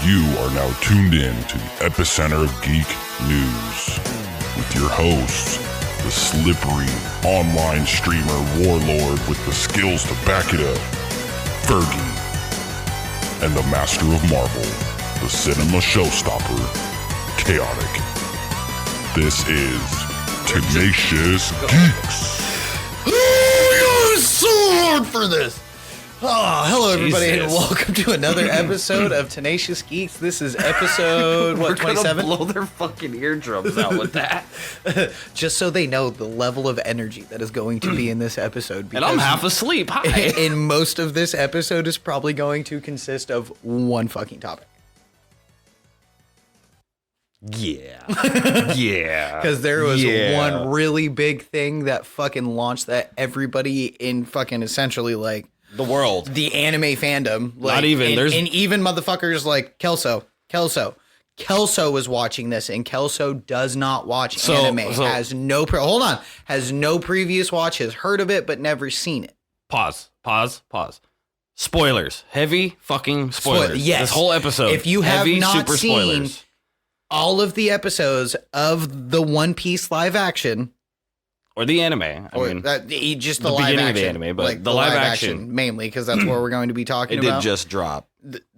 You are now tuned in to the epicenter of geek news with your hosts, the slippery online streamer warlord with the skills to back it up, Fergie, and the master of Marvel, the cinema showstopper, Chaotic. This is Tenacious Geeks. Oh, you're so hard for this. Oh, hello everybody, and welcome to another episode of Tenacious Geeks. This is episode, what, 27? Blow their fucking eardrums out with that. Just so they know the level of energy that is going to be in this episode. And I'm half asleep. Hi. And most of this episode is probably going to consist of one fucking topic. Yeah. Yeah. Because there was one really big thing that fucking launched that everybody in fucking essentially like the world, the anime fandom, like, not even and even motherfuckers like Kelso was watching this, and Kelso does not watch anime. Has no previous watch, has heard of it but never seen it. Pause. Spoilers. Heavy fucking spoilers. Yes. This whole episode. If you have not super seen spoilers. all of the episodes of the One Piece live action. Or the anime. Just the live beginning action. of the anime, but like the live action. mainly, because that's what we're going to be talking about. It did just drop.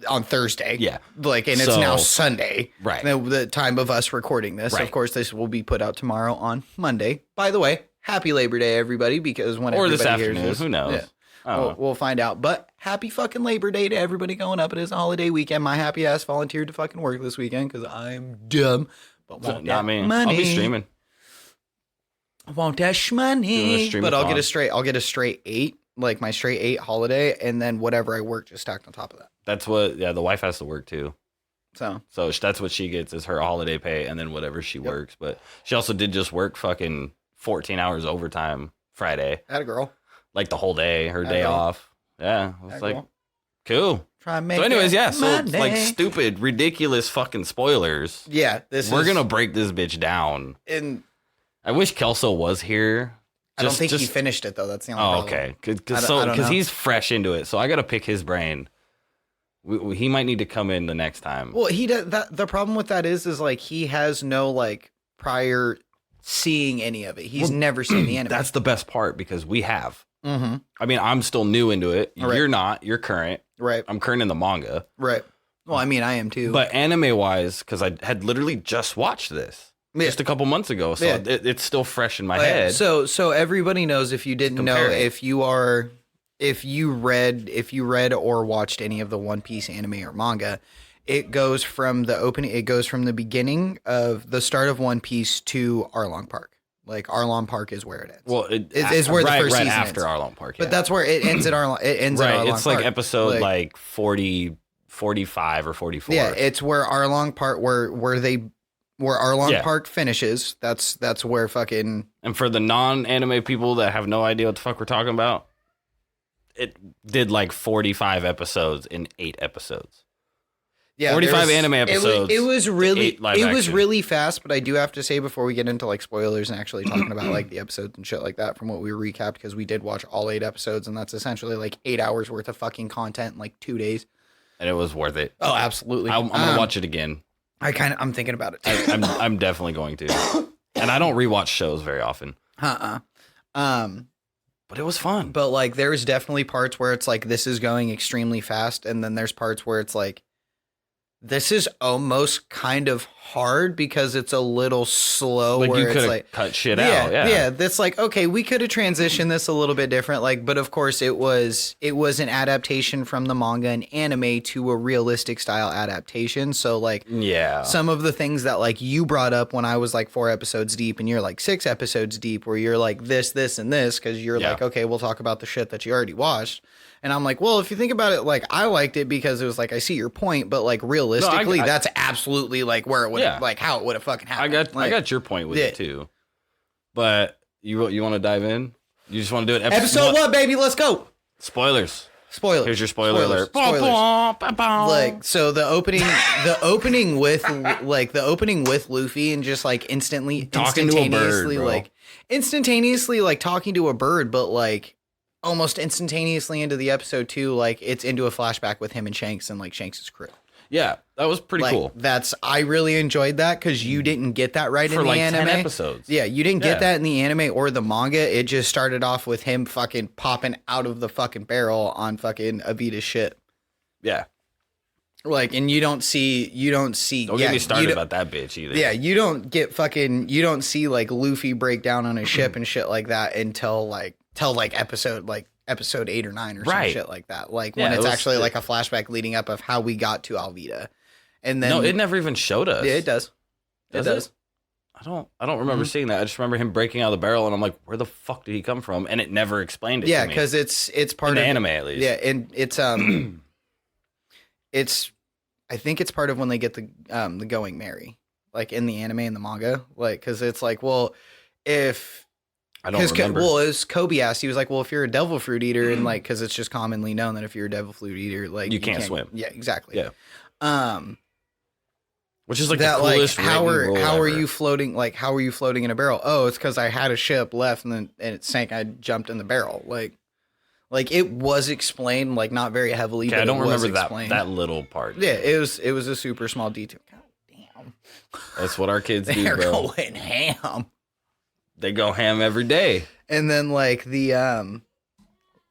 On Thursday. Yeah. And it's now Sunday. Right. The time of us recording this. Right. Of course, this will be put out tomorrow on Monday. By the way, happy Labor Day, everybody, because when or everybody this afternoon, hears this, who knows? Yeah. We'll find out. But happy fucking Labor Day to everybody going up. It is a holiday weekend. My happy ass volunteered to fucking work this weekend because I'm dumb. But won't Not me. money. I'll be streaming. I want that shmoney. But I'll get a straight 8, like my straight 8 holiday, and then whatever I work just stacked on top of that. That's what, the wife has to work too. So that's what she gets is her holiday pay and then whatever she works. But she also did just work fucking 14 hours overtime Friday. Atta girl. Like the whole day, her day off. Yeah. It's like, cool. Try and make So anyways, so money. like stupid, ridiculous fucking spoilers. Yeah. We're going to break this bitch down. And I wish Kelso was here. I don't think he finished it though. That's the only problem. Okay. Because he's fresh into it. So I got to pick his brain. He might need to come in the next time. Well, he does. The problem with that is like he has no like prior seeing any of it. He's never seen the anime. That's the best part because we have. Mm-hmm. I mean, I'm still new into it. Right. You're not. You're current. Right. I'm current in the manga. Right. Well, I mean, I am too. But anime-wise, because I had literally just watched this just a couple months ago, so it's still fresh in my head. So everybody knows, if you didn't know, if you read or watched any of the One Piece anime or manga, it goes from the opening. It goes from the beginning of the start of One Piece to Arlong Park. Like Arlong Park is where it ends. Well, it's where the first season after ends. Arlong Park. But that's where it ends at Arlong. It ends at Arlong Park. It's like episode like 40, 45 or 44. Yeah, it's where Arlong Park where Arlong Park finishes. That's where fucking. And for the non-anime people that have no idea what the fuck we're talking about, it did like 45 episodes in 8 episodes. Yeah, 45 anime episodes. It was really action. really fast, but I do have to say before we get into like spoilers and actually talking about like the episodes and shit like that from what we recapped, because we did watch all 8 episodes, and that's essentially like 8 hours worth of fucking content in like 2 days. And it was worth it. Oh, absolutely. I'm gonna watch it again. I'm thinking about it. I'm definitely going to. And I don't rewatch shows very often. But it was fun. But like there's definitely parts where it's like this is going extremely fast, and then there's parts where it's like this is almost kind of hard because it's a little slow. Like where you it's could like cut shit out. Yeah. That's like, okay, we could have transitioned this a little bit different. Like, but of course it was an adaptation from the manga and anime to a realistic style adaptation. So like, some of the things that like you brought up when I was like 4 episodes deep and you're like 6 episodes deep, where you're like this, and this, because you're like, okay, we'll talk about the shit that you already watched. And I'm like, well, if you think about it, like I liked it because it was like, I see your point, but like realistically, that's absolutely like where it would like how it would have fucking happened. I got your point with it too. But you want to dive in? You just want to do it episode what, baby? Let's go. Spoilers. Here's your spoiler alert. Like, so the opening with Luffy and just like instantaneously like talking to a bird, but like almost instantaneously into the episode too, like it's into a flashback with him and Shanks and like Shanks' crew. Yeah, that was pretty cool. I really enjoyed that because you didn't get that right in the anime. 10 episodes. Yeah, you didn't get that in the anime or the manga. It just started off with him fucking popping out of the fucking barrel on fucking Evita's shit. Yeah. Like, and you don't see. Don't get me started about that bitch either. Yeah, you don't see like Luffy break down on a ship and shit like that until episode 8 or 9 or some shit like that. Like when it's actually like a flashback leading up of how we got to Alvida. And then it never even showed us. Yeah, it does. It does. I don't remember seeing that. I just remember him breaking out of the barrel, and I'm like, where the fuck did he come from? And it never explained it to me. Yeah, because it's part of the anime at least. Yeah, and it's I think it's part of when they get the going merry, like in the anime and the manga, like because it's like, well, if I don't remember. As Kobe asked, he was like, well, if you're a devil fruit eater, and like because it's just commonly known that if you're a devil fruit eater, like you can't swim. Yeah, exactly. Yeah. Which is like that, the coolest. Like, how are you floating? Like, how are you floating in a barrel? Oh, it's because I had a ship left and it sank. I jumped in the barrel. Like it was explained, like not very heavily. Okay, but I don't remember explained. that little part. Yeah, it was a super small detail. God damn. That's what our kids do, They're bro. going ham. They go ham every day. And then like the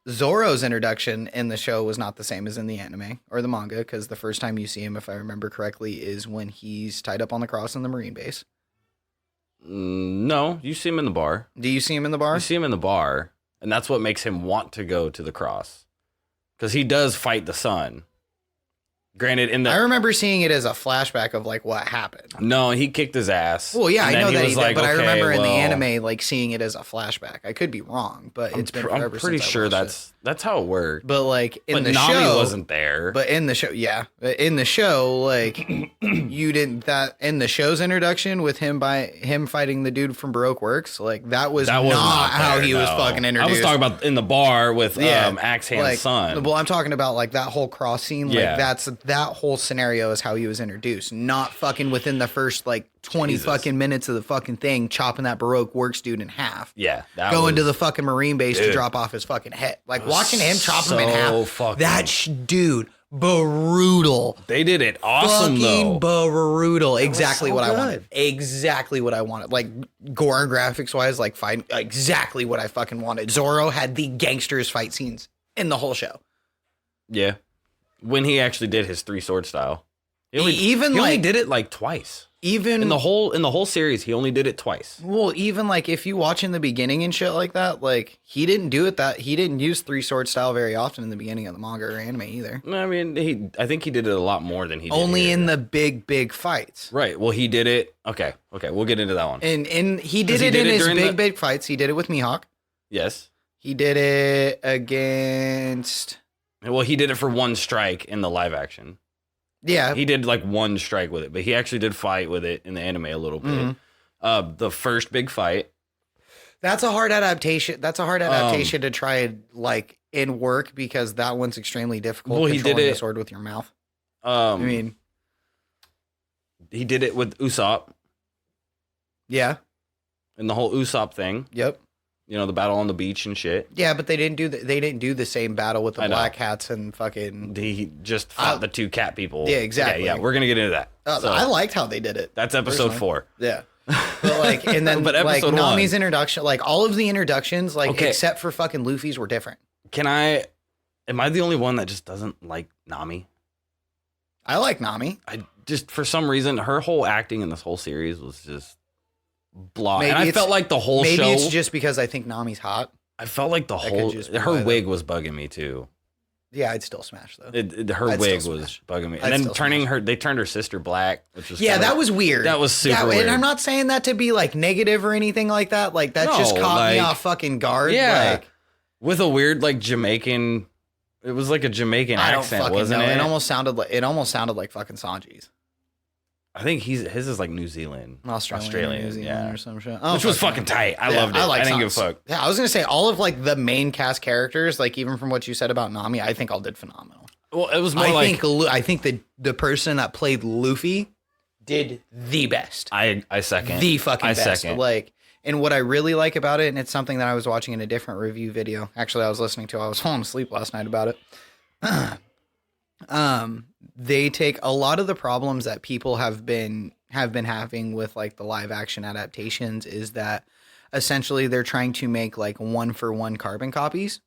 Zoro's introduction in the show was not the same as in the anime or the manga, because the first time you see him, if I remember correctly, is when he's tied up on the cross in the Marine base. No, you see him in the bar. Do you see him in the bar? You see him in the bar, and that's what makes him want to go to the cross, because he does fight the sun. Granted, I remember seeing it as a flashback of like what happened. No, he kicked his ass. Well, yeah, I know that he did, but I remember in the well, anime like seeing it as a flashback. I could be wrong, but it's been forever. I'm pretty sure that's how it worked. But like in the Nami show, wasn't there. But in the show, in the show, like you didn't that in the show's introduction with him fighting the dude from Baroque Works, like that was not how he was fucking introduced. I was talking about in the bar with Axe Hand's son. Well, I'm talking about like that whole cross scene. Like that whole scenario is how he was introduced, not fucking within the first like 20 fucking minutes of the fucking thing, chopping that Baroque Works dude in half. Yeah, going to the fucking Marine base to drop off his fucking head. Like watching him chop him in half. Dude, brutal. They did it awesome fucking though. Brutal. Exactly what I wanted. Exactly what I wanted. Like gore and graphics wise, like fighting. Exactly what I fucking wanted. Zoro had the gangsters fight scenes in the whole show. Yeah. When he actually did his 3 sword style. He only did it like twice. Even in the whole series, he only did it twice. Well, even like if you watch in the beginning and shit like that, like he didn't use 3 sword style very often in the beginning of the manga or anime either. I mean, I think he did it a lot more than he did only in the big fights. Right. Well, he did it. Okay, we'll get into that one. And he did it in his big fights. He did it with Mihawk. Yes. He did it against. Well, he did it for 1 strike in the live action. Yeah. He did like 1 strike with it, but he actually did fight with it in the anime a little bit. The first big fight. That's a hard adaptation. To try like in work, because that one's extremely difficult. Well, he did it the sword with your mouth. I mean, he did it with Usopp. Yeah. And the whole Usopp thing. Yep. You know, the battle on the beach and shit. Yeah, but they didn't do the same battle with the black hats and fucking. He just fought the 2 cat people. Yeah, exactly. Yeah, we're gonna get into that. I liked how they did it. That's episode personally. 4. Yeah, but like, and then but like episode Nami's 1. introduction, like all of the introductions, like except for fucking Luffy's, were different. Am I the only one that just doesn't like Nami? I like Nami. I just, for some reason, her whole acting in this whole series was just blah. And I felt like the whole show. Maybe it's just because I think Nami's hot. I felt like her wig was bugging me too. Yeah, I'd still smash though. Her wig was bugging me, and then they turned her sister black, which was that was weird. That was super weird. And I'm not saying that to be like negative or anything like that. Like that just caught me off fucking guard. Yeah, like, with a weird like Jamaican. It was like a Jamaican accent, wasn't it? It almost sounded like fucking Sanji's. I think his is like New Zealand, Australian, New Zealand or some shit. Which was fucking tight. I loved it. I didn't give a fuck. Yeah, I was gonna say all of like the main cast characters, like even from what you said about Nami, I think all did phenomenal. Well, it was more I think the person that played Luffy did the best. I second the fucking best. Second. Like, and what I really like about it, and it's something that I was watching in a different review video. Actually, I was falling asleep last night about it. they take a lot of the problems that people have been having with like the live action adaptations is that essentially they're trying to make like 1-for-1 carbon copies.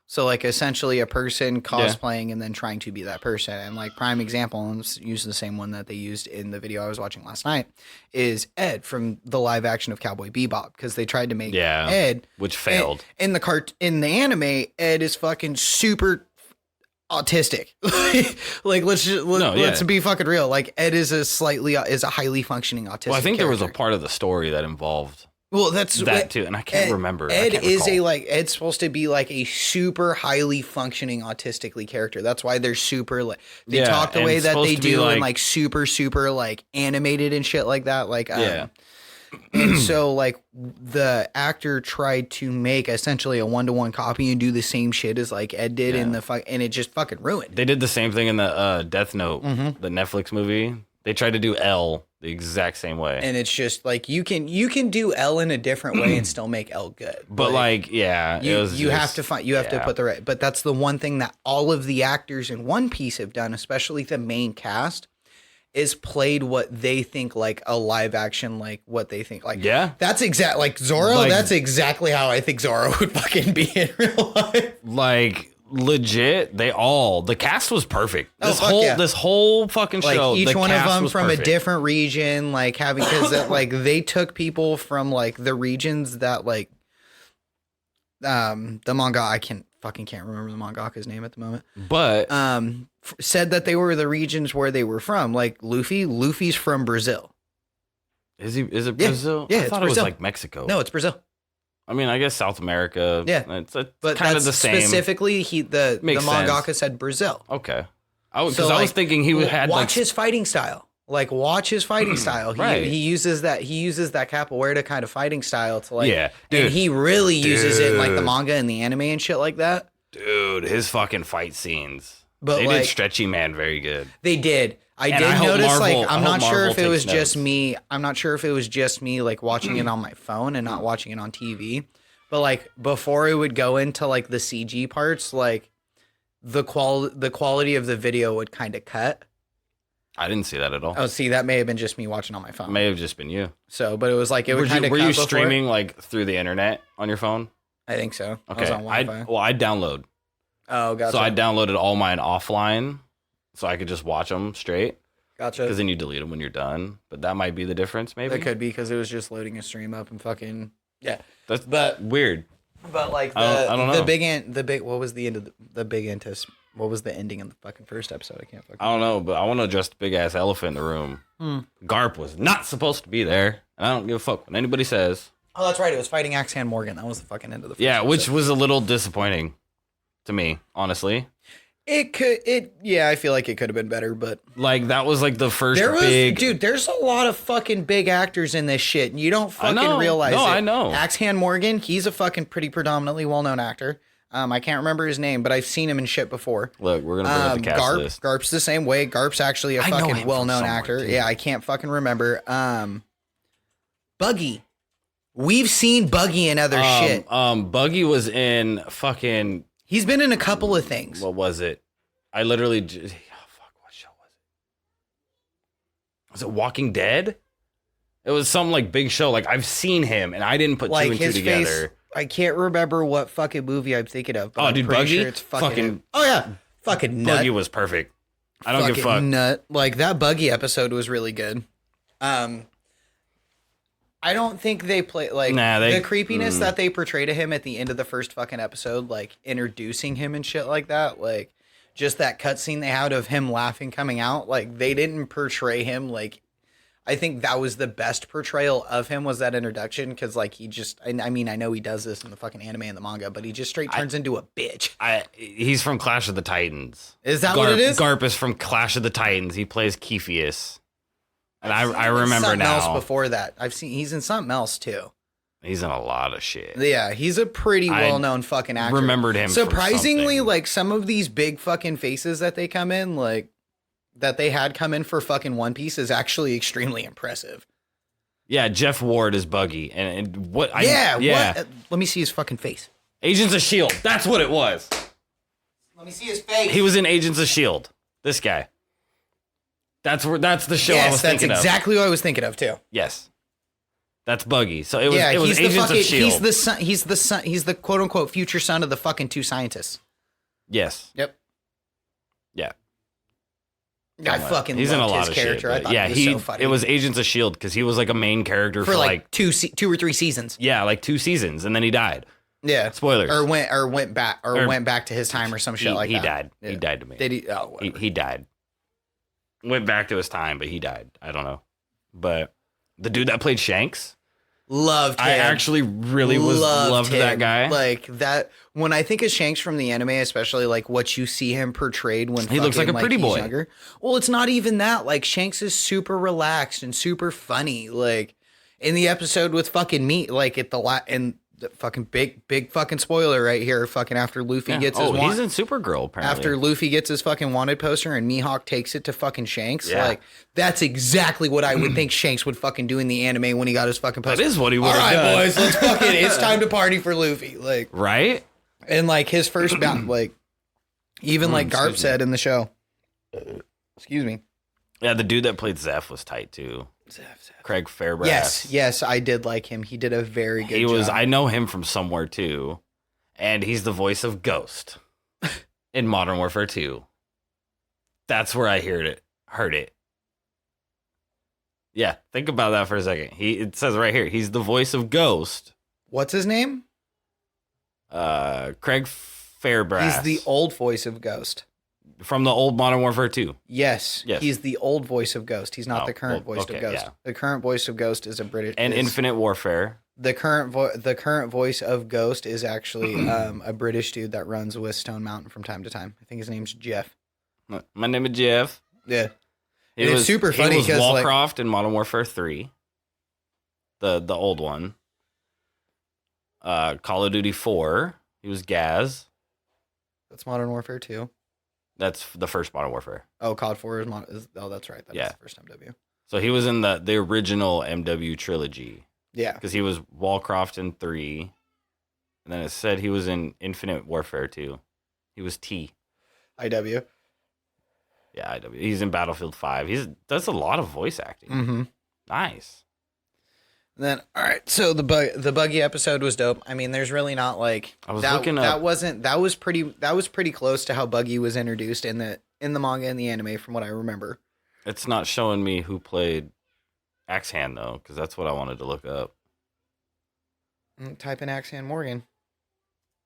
So like essentially a person cosplaying and then trying to be that person. And like prime example, and use the same one that they used in the video I was watching last night, is Ed from the live action of Cowboy Bebop, because they tried to make Ed, which failed. In the anime, Ed is fucking super autistic. Like let's be fucking real. Like Ed is a highly functioning autistic. Well, I think character. there was a part of the story that involved that too, and I can't remember. Ed's supposed to be like a super highly functioning autistically character. That's why they're super like they talk the way that they do and like super like animated and shit like that. Like and so like the actor tried to make essentially a 1-to-1 copy and do the same shit as like Ed did in the and it just fucking ruined. They did the same thing in the Death Note, the Netflix movie. They tried to do L the exact same way. And it's just like you can do L in a different way and still make L good. But you have to put the right. But that's the one thing that all of the actors in One Piece have done, especially the main cast, is played what they think like a live action, like what they think like. Yeah, that's exact like Zoro. Like, that's exactly how I think Zoro would fucking be in real life. Like legit, the cast was perfect. This whole fucking show, like each one of them from perfect. A different region, like having because like they took people from like the regions that like the manga. I can't remember the mangaka's name at the moment, but said that they were the regions where they were from. Like Luffy's from Brazil. Is it Brazil? Yeah, I thought it was like Mexico. No, it's Brazil. I mean, I guess South America. Yeah, but kind of the same. Specifically, the mangaka said Brazil. Okay, I was thinking he had watch his fighting style. Like watch his fighting style. He uses that capoeira kind of fighting style to like. Yeah, dude, and he really uses it in like the manga and the anime and shit like that. Dude, his fucking fight scenes. But they did Stretchy Man very good. They did. I did notice, I'm not sure if it was just me. I'm not sure if it was just me, like, watching it on my phone and not watching it on TV. But, like, before it would go into, like, the CG parts, like, the quality of the video would kind of cut. I didn't see that at all. Oh, see, that may have been just me watching on my phone. May have just been you. So, but it was like, it would kind of cut. Were you streaming, like, through the internet on your phone? I think so. Okay. I was on Wi-Fi. I'd download. Oh, gotcha. So I downloaded all mine offline so I could just watch them straight. Gotcha. Because then you delete them when you're done. But that might be the difference, maybe. It could be because it was just loading a stream up and fucking That's weird. But like I don't know. What was the end of the big Antis? What was the ending of the fucking first episode? I don't know, but I want to address the big ass elephant in the room. Garp was not supposed to be there, and I don't give a fuck what anybody says. Oh, that's right. It was fighting Axe Hand Morgan. That was the fucking end of the first episode. Which was a little disappointing to me, honestly. I feel like it could have been better, but like that was like the first dude, there's a lot of fucking big actors in this shit, and you don't fucking realize it. I know. Axe Hand Morgan, he's a fucking pretty predominantly well-known actor. I can't remember his name, but I've seen him in shit before. Look, we're gonna bring up the cast list. Garp's the same way. Garp's actually a fucking well-known actor. Too. Yeah, I can't fucking remember. Buggy. We've seen Buggy in other shit. Buggy was in fucking... He's been in a couple of things. What was it? I literally... what show was it? Was it Walking Dead? It was some like big show. Like I've seen him and I didn't put two and two together. Face, I can't remember what fucking movie I'm thinking of. But dude, Buggy? Sure it's fucking oh yeah. Fucking nut. Buggy was perfect. I don't give a fuck. Nut. Like that Buggy episode was really good. I don't think they play like the creepiness that they portray to him at the end of the first fucking episode, like introducing him and shit like that. Like just that cutscene they had of him laughing coming out. Like they didn't portray him like. I think that was the best portrayal of him was that introduction because like he just I mean I know he does this in the fucking anime and the manga but he just straight turns into a bitch. He's from Clash of the Titans. Is that what it is? Garp is from Clash of the Titans. He plays Kephius. And I remember now. Else before that, he's in something else too. He's in a lot of shit. Yeah, he's a pretty well-known fucking actor. Remembered him. Surprisingly, like some of these big fucking faces that they come in, like that they had come in for fucking One Piece, is actually extremely impressive. Yeah, Jeff Ward is Buggy, and what? What? Let me see his fucking face. Agents of S.H.I.E.L.D. That's what it was. Let me see his face. He was in Agents of S.H.I.E.L.D. This guy. That's the show I was thinking of. That's exactly what I was thinking of too. Yes. That's Buggy. So it was Agents of S.H.I.E.L.D. He's the quote unquote future son of the fucking two scientists. Yes. Yep. Yeah. I fucking loved his character. Shit, I thought he was so funny. It was Agents of S.H.I.E.L.D. because he was like a main character for like two or three seasons. Yeah, like 2 seasons, and then he died. Yeah. Spoilers. Or went back to his time or some shit like that. He died. Yeah. He died to me. Did he? Oh, whatever. He died. Went back to his time, but he died. I don't know. But the dude that played Shanks, loved him. I actually really loved that guy. Like that. When I think of Shanks from the anime, especially like what you see him portrayed when he looks like a pretty boy. Younger. Well, it's not even that. Like Shanks is super relaxed and super funny. Like in the episode with fucking Meat, like at the the fucking big fucking spoiler right here. Fucking after Luffy gets his he's in Supergirl apparently. After Luffy gets his fucking wanted poster and Mihawk takes it to fucking Shanks, like that's exactly what I would think Shanks would fucking do in the anime when he got his fucking poster. That is what he would have done. All right, boys, let's fucking. It's time to party for Luffy, like right. And like his first bout, like even like Garp said in the show. Excuse me. Yeah, the dude that played Zeph was tight too. Zeph. Craig Fairbrass. Yes, I did like him. He did a very good job. I know him from somewhere too, and he's the voice of Ghost in Modern Warfare 2. That's where I heard it. Yeah, think about that for a second. It says right here, he's the voice of Ghost. What's his name? Craig Fairbrass. He's the old voice of Ghost. From the old Modern Warfare 2. Yes. He's the old voice of Ghost. He's not the current voice of Ghost. Yeah. The current voice of Ghost is a British. And Infinite Warfare. The current voice of Ghost is actually a British dude that runs with Stone Mountain from time to time. I think his name's Jeff. My name is Jeff. Yeah. It's super funny because Wallcroft in Modern Warfare 3. The old one. Call of Duty 4. He was Gaz. That's Modern Warfare 2. That's the first Modern Warfare. Oh, COD 4 is that's right. That's the first MW. So he was in the original MW trilogy. Yeah. Because he was Wallcroft in 3. And then it said he was in Infinite Warfare 2. He was T. IW. Yeah, IW. He's in Battlefield 5. Does a lot of voice acting. Mm-hmm. Nice. And then, all right, so the Buggy episode was dope. I mean, there's really not like that was pretty close to how Buggy was introduced in the manga and the anime from what I remember. It's not showing me who played Axe Hand though, because that's what I wanted to look up. Type in Axe Hand Morgan.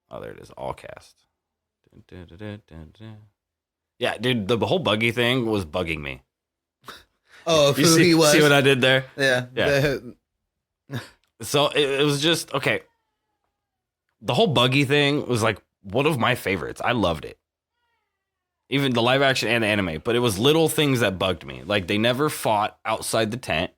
Oh, there it is. All cast. Yeah, dude, the whole Buggy thing was bugging me. Oh, who he was. See what I did there? Yeah. So it was just okay. The whole Buggy thing was like one of my favorites. I loved it. Even the live action and the anime, but it was little things that bugged me. Like they never fought outside the tent.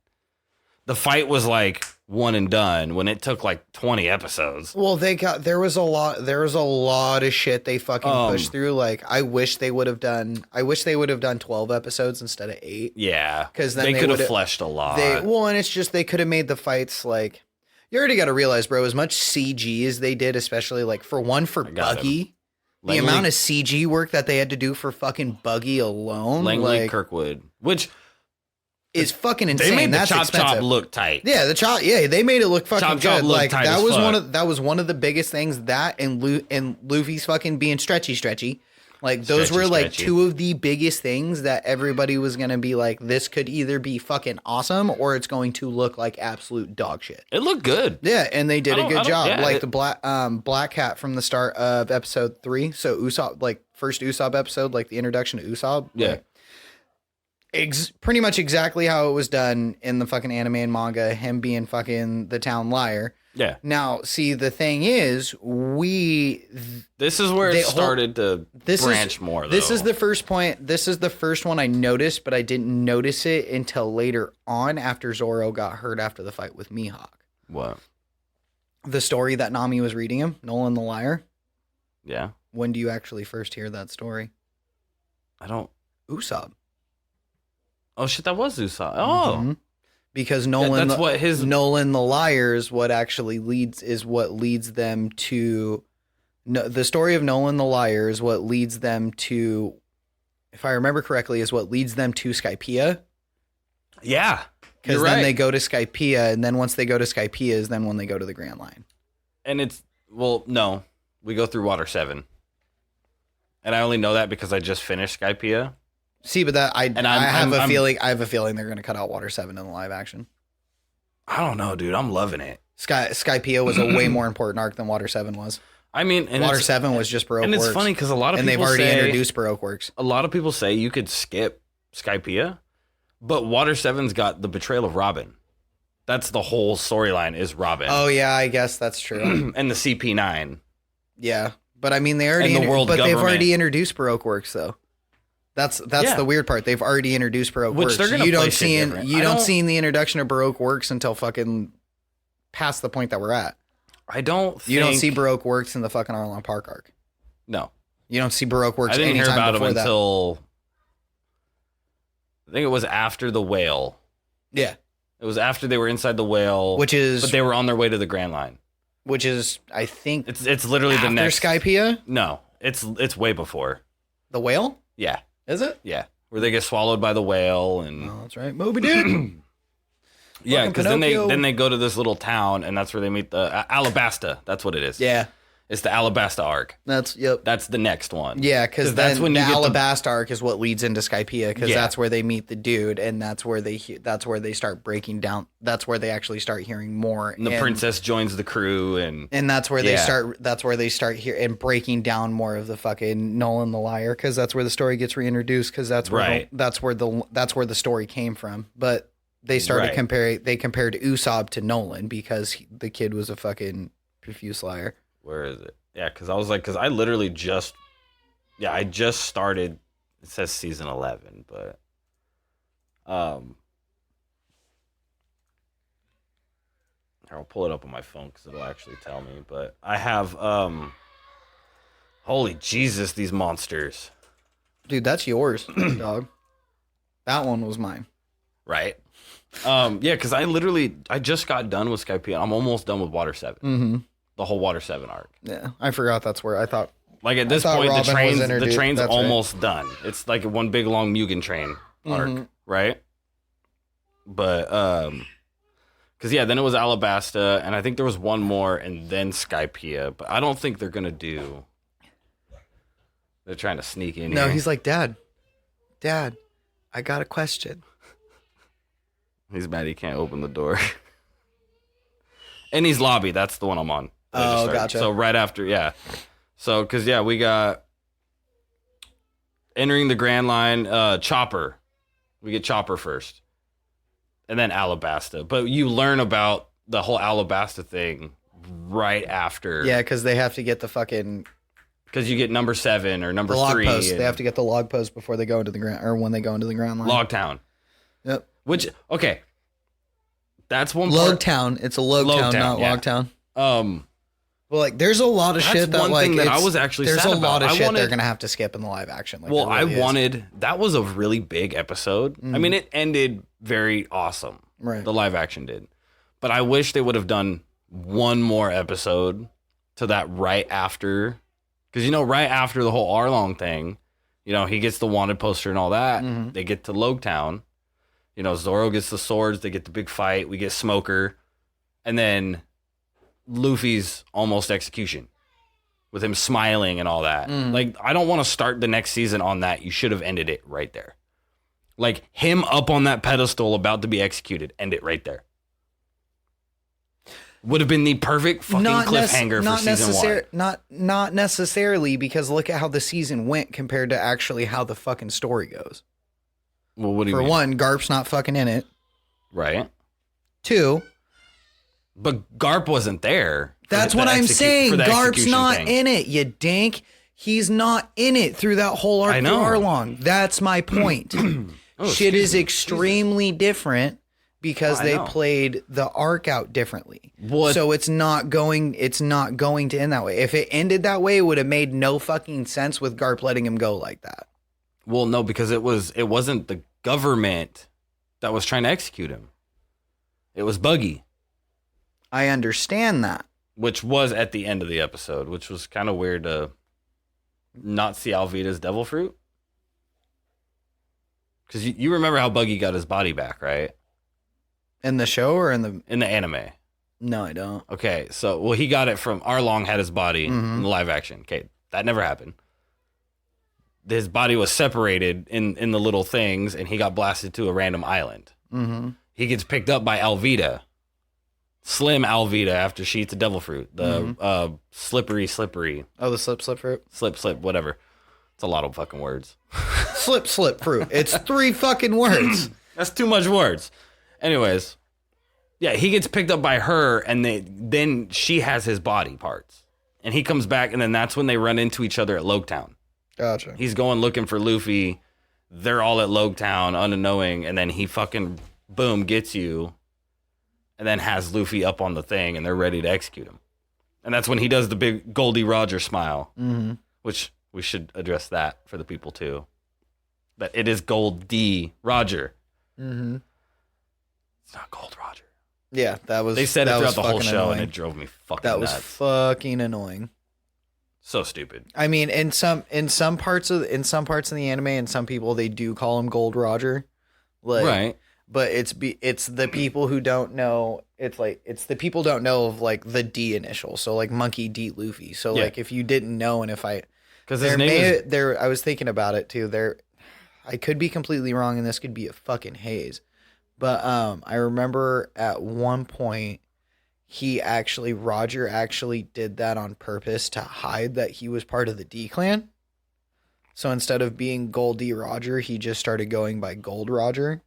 The fight was like one and done when it took like 20 episodes. Well, there was a lot of shit they fucking pushed through. Like I wish they would have done 12 episodes instead of 8. Yeah. Because then they could have fleshed a lot. And it's just they could have made the fights like you already got to realize, bro, as much CG as they did, especially like for Buggy, the amount of CG work that they had to do for fucking Buggy alone. Langley Kirkwood, which is fucking insane. They made That's the expensive. Chop look tight. Yeah, they made it look fucking good. Like that was one of the biggest things. That and Luffy's fucking being stretchy. Like those were like two of the biggest things that everybody was gonna be like, this could either be fucking awesome or it's going to look like absolute dog shit. It looked good. Yeah, and they did a good job. Yeah, like the Black Cat from the start of episode 3. So Usopp, like first Usopp episode, like the introduction to Usopp. Yeah. Pretty much exactly how it was done in the fucking anime and manga, him being fucking the town liar. Yeah. Now, see, the thing is, this is where it started to branch more, though. This is the first point. This is the first one I noticed, but I didn't notice it until later on after Zoro got hurt after the fight with Mihawk. What? The story that Nami was reading him, Nolan the Liar. Yeah. When do you actually first hear that story? I don't. Usopp. Oh, shit, that was Usopp. Oh. Mm-hmm. Because Nolan, that's what Nolan the Liar is what actually leads them to. No, the story of Nolan the Liar is what leads them to if I remember correctly, is what leads them to Skypiea. Yeah. Because then they go to Skypiea, and then once they go to Skypiea is then when they go to the Grand Line. And no. We go through Water 7. And I only know that because I just finished Skypiea. See, but I have a feeling they're going to cut out Water 7 in the live action. I don't know, dude. I'm loving it. Skypiea was a way more important arc than Water 7 was. I mean, and Water 7 was just Baroque Works. Works. And it's funny because a lot of people say... And they've already introduced Baroque Works. A lot of people say you could skip Skypiea, but Water 7's got the betrayal of Robin. That's the whole storyline is Robin. Oh, yeah, I guess that's true. And the CP9. Yeah. But I mean, they've already introduced Baroque Works, though. That's the weird part. They've already introduced Baroque Works. They're gonna don't see the introduction of Baroque Works until fucking past the point that we're at. You don't see Baroque Works in the fucking Arlong Park arc. No. You don't see Baroque Works. I didn't hear about them until I think it was after the whale. Yeah. It was after they were inside the whale. But they were on their way to the Grand Line. Which is, I think, it's literally the next after Skypiea? No, it's way before. The whale? Yeah. Is it? Yeah. Where they get swallowed by the whale and oh, that's right. Moby Dick. Yeah, because then they go to this little town and that's where they meet the Alabasta. That's what it is. Yeah. It's the Alabasta arc. That's the next one. Yeah, because that's when the Alabasta arc is what leads into Skypiea, because that's where they meet the dude, and that's where they start breaking down. That's where they actually start hearing more. And the princess joins the crew, and that's where they start. That's where they start and breaking down more of the fucking Nolan the liar, because that's where the story gets reintroduced, because that's where that's where the story came from. But they started comparing. They compared Usopp to Nolan because the kid was a fucking profuse liar. Where is it? Yeah, because I literally just started. It says season 11, but I'll pull it up on my phone because it'll actually tell me. But I have holy Jesus, these monsters, dude, that's yours, dog. That one was mine, right? Yeah, because I just got done with Skypiea. I'm almost done with Water 7. Mm-hmm. The whole Water 7 arc. Yeah, I forgot that's where I thought. Like at this point, the train's almost done. It's like one big long Mugen train arc, right? But because then it was Alabasta, and I think there was one more, and then Skypiea. But I don't think they're gonna do. They're trying to sneak in. No, here. He's like, Dad, I got a question. He's mad he can't open the door. Ennie's Lobby, that's the one I'm on. Oh, gotcha. So right after, yeah. So, because, we got entering the Grand Line, Chopper. We get Chopper first. And then Alabasta. But you learn about the whole Alabasta thing right after. Yeah, because they have to get the fucking... Because you get number 7 or number 3. Log post. They have to get the log post before they go into the Grand... Or when they go into the Grand Line. Logtown. Yep. Which, okay. That's one part. Logtown. It's a Logtown, not Logtown. Well, like, there's a lot of shit that, like, that I was actually sad about. There's a lot of shit they're gonna have to skip in the live action. Like, well, that was a really big episode. I mean, it ended very awesome. Right. The live action did, but I wish they would have done one more episode to that right after, because right after the whole Arlong thing, he gets the wanted poster and all that. Mm-hmm. They get to Logtown. Zoro gets the swords. They get the big fight. We get Smoker, and then Luffy's almost execution with him smiling and all that. Like, I don't want to start the next season on that. You should have ended it right there. Like, him up on that pedestal about to be executed. End it right there. Would have been the perfect fucking cliffhanger for season 1. Not necessarily, because look at how the season went compared to actually how the fucking story goes. Well, what do you mean? For one, Garp's not fucking in it. Right. 2, but Garp wasn't there. That's what I'm saying. Garp's not in it, you dink. He's not in it through that whole arc through Arlong. That's my point. Shit is extremely different because they played the arc out differently. So it's not going to end that way. If it ended that way, it would have made no fucking sense with Garp letting him go like that. Well, no, because it wasn't the government that was trying to execute him. It was Buggy. I understand that. Which was at the end of the episode, which was kind of weird to not see Alvida's devil fruit. Because you remember how Buggy got his body back, right? In the show or in the anime? No, I don't. Okay, so he got it from Arlong had his body in the live action. Okay, that never happened. His body was separated in the little things, and he got blasted to a random island. Mm-hmm. He gets picked up by Alvida, Slim Alvida, after she eats a devil fruit. The slippery. Oh, the slip fruit? Slip, whatever. It's a lot of fucking words. slip fruit. It's 3 fucking words. That's too much words. Anyways, yeah, he gets picked up by her, and then she has his body parts. And he comes back, and then that's when they run into each other at Loketown. Gotcha. He's going looking for Luffy. They're all at Loketown, unknowing, and then he fucking, boom, gets you, and then has Luffy up on the thing, and they're ready to execute him. And that's when he does the big Goldie Roger smile, which we should address that for the people, too. That it is Goldie Roger. Mm-hmm. It's not Gold Roger. Yeah, that was. They said it throughout the whole show, annoying. and it drove me fucking nuts. That was fucking annoying. So stupid. I mean, in some parts of the anime, and some people they do call him Gold Roger, like, right? But it's the people who don't know. It's the people don't know of like the D initial. So like Monkey D Luffy. So like if you didn't know, and if I because his name is there, I was thinking about it too. I could be completely wrong, and this could be a fucking haze. But I remember at one point Roger actually did that on purpose to hide that he was part of the D clan. So instead of being Goldie Roger, he just started going by Gold Roger.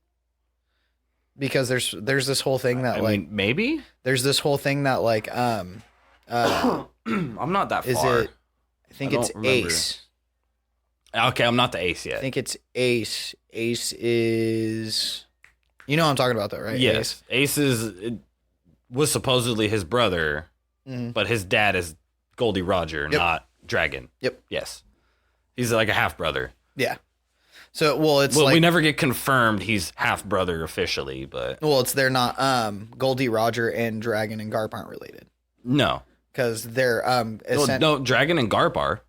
Because there's this whole thing that maybe there's this whole thing that I'm not that far. Is it? I think it's remember. Ace. Okay, I'm not the Ace yet. I think it's Ace. Ace is. You know what I'm talking about, though, right? Yes. Ace was supposedly his brother, but his dad is Goldie Roger, not Dragon. Yep. Yes. He's like a half brother. Yeah. So, we never get confirmed he's half brother officially, but. Well, they're not. Goldie Roger and Dragon and Garp aren't related. No. Because they're. No, Dragon and Garp are.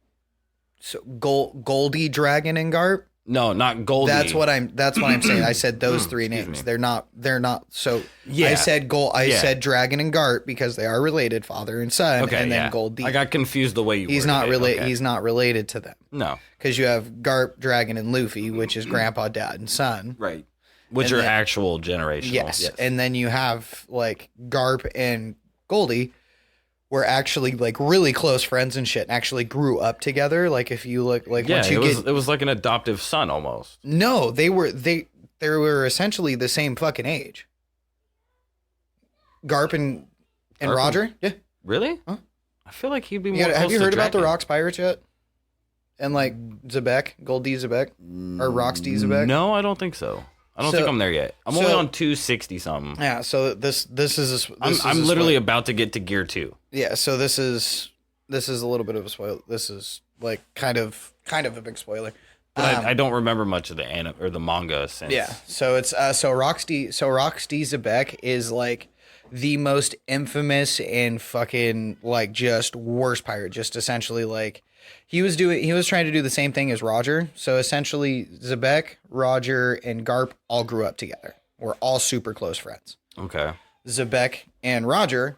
So, Goldie, Dragon, and Garp? No, not Goldie. That's what I'm saying. I said those 3 names. They're not. So yeah. I said Dragon and Garp because they are related, father and son. Okay, and then Goldie. I got confused the way you. He's not related. Okay. He's not related to them. No, because you have Garp, Dragon, and Luffy, which is grandpa, dad, and son. Right. Which are actual generational. Yes. And then you have like Garp and Goldie were actually like really close friends and shit, and actually grew up together. Like if you look like once you it was like an adoptive son almost. No, they were essentially the same fucking age. Garp and Roger? Yeah. Really? Huh? I feel like he'd be more have you heard about the Rocks Pirates yet? And like Zebek, Goldie Zebek, or Rocks D Zebek? No, I don't think so. I don't think I'm there yet. I'm only on 260 something. Yeah, so this is I'm literally about to get to gear 2. Yeah, so this is a little bit of a spoiler. This is like kind of a big spoiler. But I don't remember much of the anime or the manga since. Yeah, so it's Rocks D Zebek is like the most infamous and fucking like just worst pirate. Just essentially like he was trying to do the same thing as Roger. So essentially Zebek, Roger, and Garp all grew up together. We're all super close friends. Okay. Zebek and Roger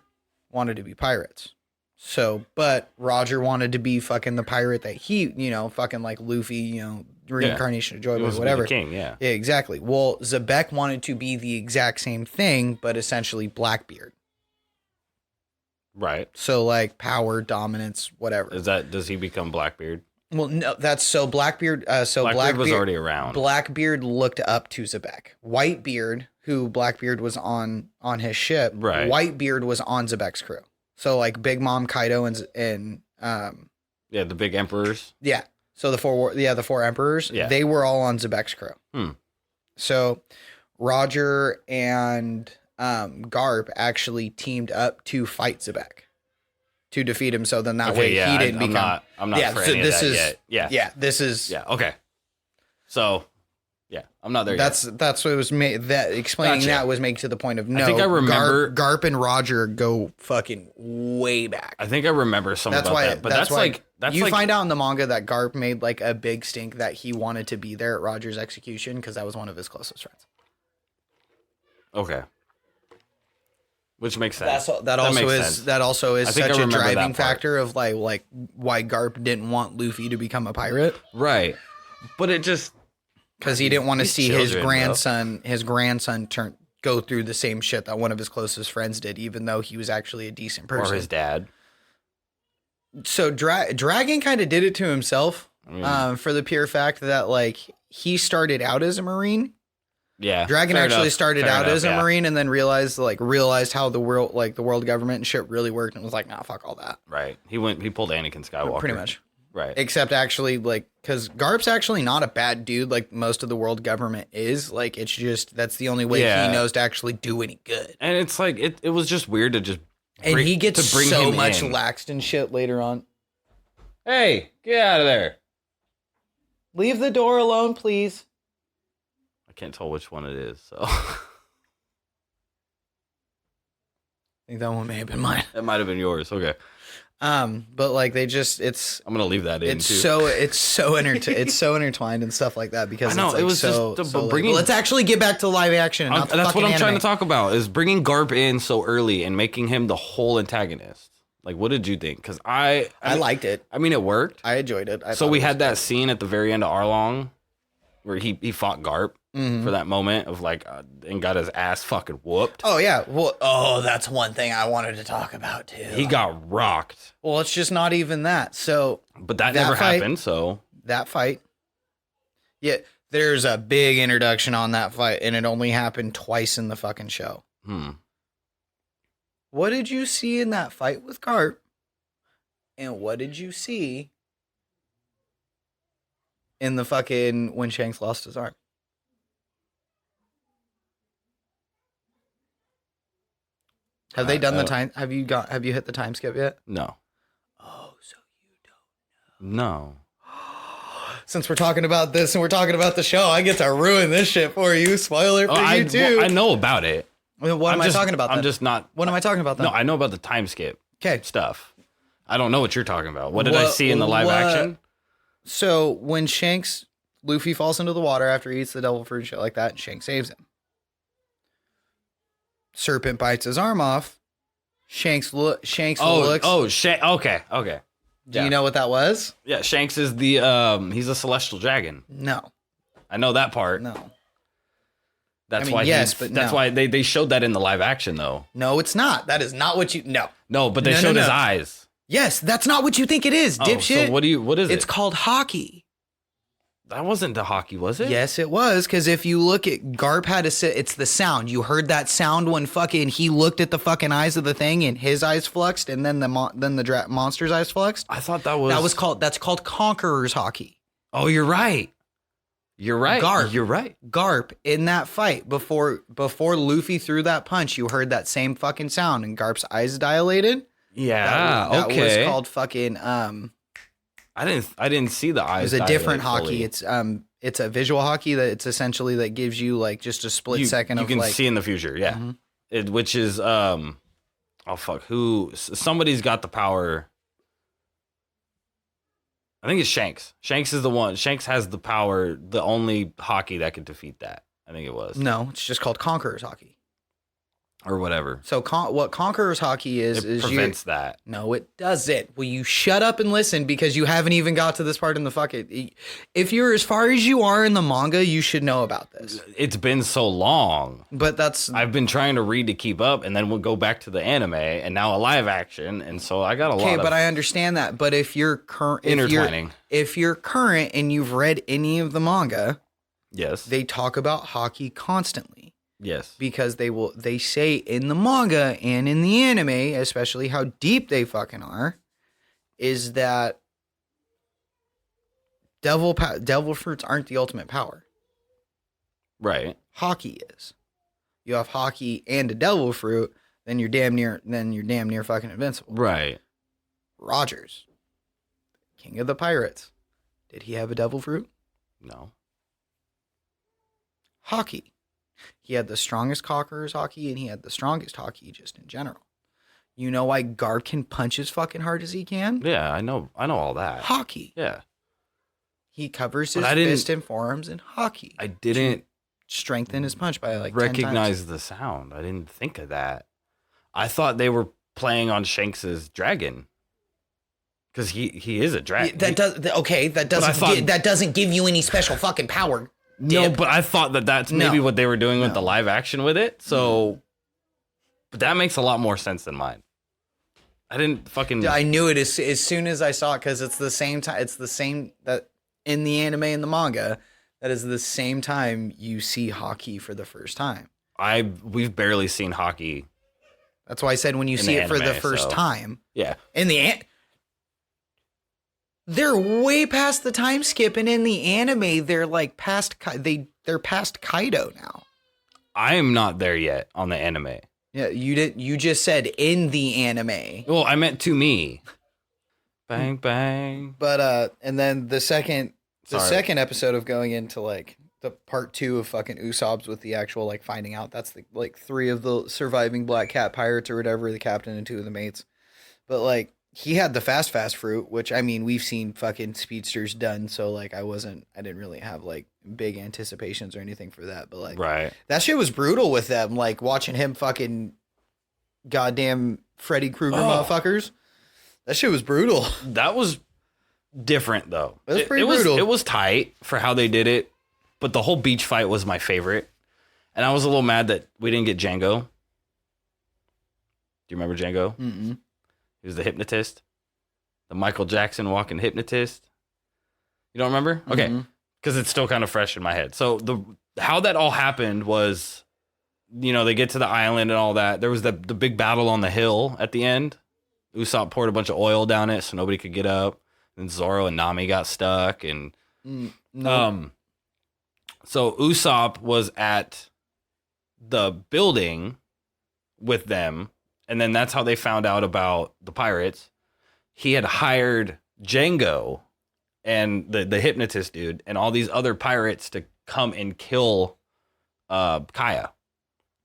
wanted to be pirates. So, but Roger wanted to be fucking the pirate that he, fucking like Luffy, reincarnation of Joy, whatever. The king, yeah. Yeah, exactly. Well, Zebek wanted to be the exact same thing, but essentially Blackbeard. Right. So like power, dominance, whatever. Does he become Blackbeard? Well, no, that's so Blackbeard. Blackbeard was already around. Blackbeard looked up to Zebek. Whitebeard, who Blackbeard was on his ship. Right. Whitebeard was on Zebek's crew. So like Big Mom, Kaido, and the big emperors. Yeah. So the four emperors. Yeah. They were all on Zebek's crew. So Roger and Garp actually teamed up to fight Zebek to defeat him. So then that way he didn't become. I'm not for any of that yet. Yeah. Yeah. This is. Yeah. Okay. So. Yeah, I'm not there yet. That's what it was made. That explaining that was made to the point of no. I think I remember Garp and Roger go fucking way back. I think I remember something about that. But that's like You find out in the manga that Garp made like a big stink that he wanted to be there at Roger's execution because that was one of his closest friends. Okay. Which makes sense. That also is such a driving factor of like why Garp didn't want Luffy to become a pirate. Right. But it just because he didn't want to see his grandson go through the same shit that one of his closest friends did, even though he was actually a decent person. Or his dad. So Dragon kind of did it to himself for the pure fact that like he started out as a Marine. Yeah. Dragon actually started out as a Marine and then realized how the world government and shit really worked and was like, nah, fuck all that. Right. He pulled Anakin Skywalker. Pretty much. Right. Except actually because Garp's actually not a bad dude like most of the world government is. Like it's just that's the only way he knows to actually do any good. And it's like it was just weird to just he gets so much laxed and shit later on. Hey, get out of there. Leave the door alone, please. I can't tell which one it is, so. I think that one may have been mine. That might have been yours. Okay. But like I'm gonna leave that in too. It's so intertwined and stuff like that because I know it's like it was bringing. Let's actually get back to live action. And not that's what I'm anime. trying to talk about is bringing Garp in so early and making him the whole antagonist. Like, what did you think? Because I liked it. I mean, it worked. I enjoyed it. So we had that scene at the very end of Arlong where he fought Garp for that moment of like and got his ass fucking whooped. Oh yeah. Well, that's one thing I wanted to talk about too. He got rocked. Well, it's just not even that. So, but that never happened. So that fight. Yeah, there's a big introduction on that fight, and it only happened twice in the fucking show. What did you see in that fight with Garp? And what did you see in the fucking when Shanks lost his arm? Have they done the time? Have you hit the time skip yet? No. Oh, so you don't know. No. Since we're talking about this and we're talking about the show, I get to ruin this shit for you. Spoiler for you too. Well, I know about it. What am I talking about? I'm just not. What am I talking about then? No, I know about the time skip. Okay. Stuff. I don't know what you're talking about. What did I see in the live action? So when Luffy falls into the water after he eats the devil fruit and shit like that, and Shanks saves him. Serpent bites his arm off. Shanks looks. Okay. Do you know what that was? Yeah, Shanks is he's a celestial dragon. No. I know that part. No. That's why they showed that in the live action though. No, it's not. That is not what you No, but they showed his eyes. Yes, that's not what you think it is, dipshit. So what is it? It's called hockey. That wasn't the hockey, was it? Yes, it was. Because if you look at Garp it's the sound. You heard that sound when fucking he looked at the fucking eyes of the thing and his eyes fluxed, and then the monster's eyes fluxed. I thought that's called Conqueror's hockey. Oh, you're right. You're right. Garp in that fight before Luffy threw that punch, you heard that same fucking sound, and Garp's eyes dilated. Yeah, that was called fucking. I didn't see the eyes. It's a different hockey. It's a visual hockey that it's essentially that gives you like just a split second of like you can see in the future. Yeah, which is somebody's got the power. I think it's Shanks. Shanks is the one. Shanks has the power. The only hockey that could defeat that. I think it was. No, it's just called Conqueror's hockey. Or whatever. So what Conqueror's hockey is prevents that. No, it doesn't. Will you shut up and listen because you haven't even got to this part in the fucking. If you're as far as you are in the manga, you should know about this. It's been so long. But I've been trying to read to keep up, and then we'll go back to the anime, and now a live action, and so I got a lot. Okay, but I understand that. But if you're current, if you're current and you've read any of the manga, yes, they talk about hockey constantly. Yes. Because they say in the manga and in the anime, especially how deep they fucking are, is that devil fruits aren't the ultimate power. Right. Hockey is. You have hockey and a devil fruit, then you're damn near fucking invincible. Right. Rogers, king of the pirates. Did he have a devil fruit? No. Hockey. He had the strongest Conqueror's hockey, and he had the strongest hockey just in general. You know why Garp can punch as fucking hard as he can? Yeah, I know all that. Hockey. Yeah. He covers his fist and forearms in hockey. I didn't strengthen his punch by like recognize the sound. I didn't think of that. I thought they were playing on Shanks's dragon. Because he is a dragon. That doesn't give you any special fucking power. No, but I thought that's maybe what they were doing with the live action with it. So, but that makes a lot more sense than mine. I didn't fucking. I knew it as soon as I saw it because it's the same time. It's the same that in the anime and the manga. That is the same time you see hockey for the first time. We've barely seen hockey. That's why I said when you see it for the first time. Yeah. They're way past the time skip, and in the anime, they're like past they're past Kaido now. I am not there yet on the anime. Yeah, you just said in the anime. Well, I meant to me. Bang bang. But and then the second episode of going into like the part 2 of fucking Usopp's with the actual like finding out that's the like 3 of the surviving Black Cat pirates or whatever, the captain and 2 of the mates. But like he had the fast fruit, which I mean we've seen fucking speedsters done, so like I didn't really have like big anticipations or anything for that, but like that shit was brutal with them, like watching him fucking goddamn Freddy Krueger motherfuckers. That shit was brutal. That was different though. It was pretty brutal. It was tight for how they did it, but the whole beach fight was my favorite, and I was a little mad that we didn't get Django. Do you remember Django? Mm-mm. He was the hypnotist, the Michael Jackson walking hypnotist. You don't remember? Okay, because it's still kind of fresh in my head. So how that all happened was, they get to the island and all that. There was the big battle on the hill at the end. Usopp poured a bunch of oil down it so nobody could get up. And Zoro and Nami got stuck, and so Usopp was at the building with them. And then that's how they found out about the pirates. He had hired Django and the hypnotist dude and all these other pirates to come and kill Kaya.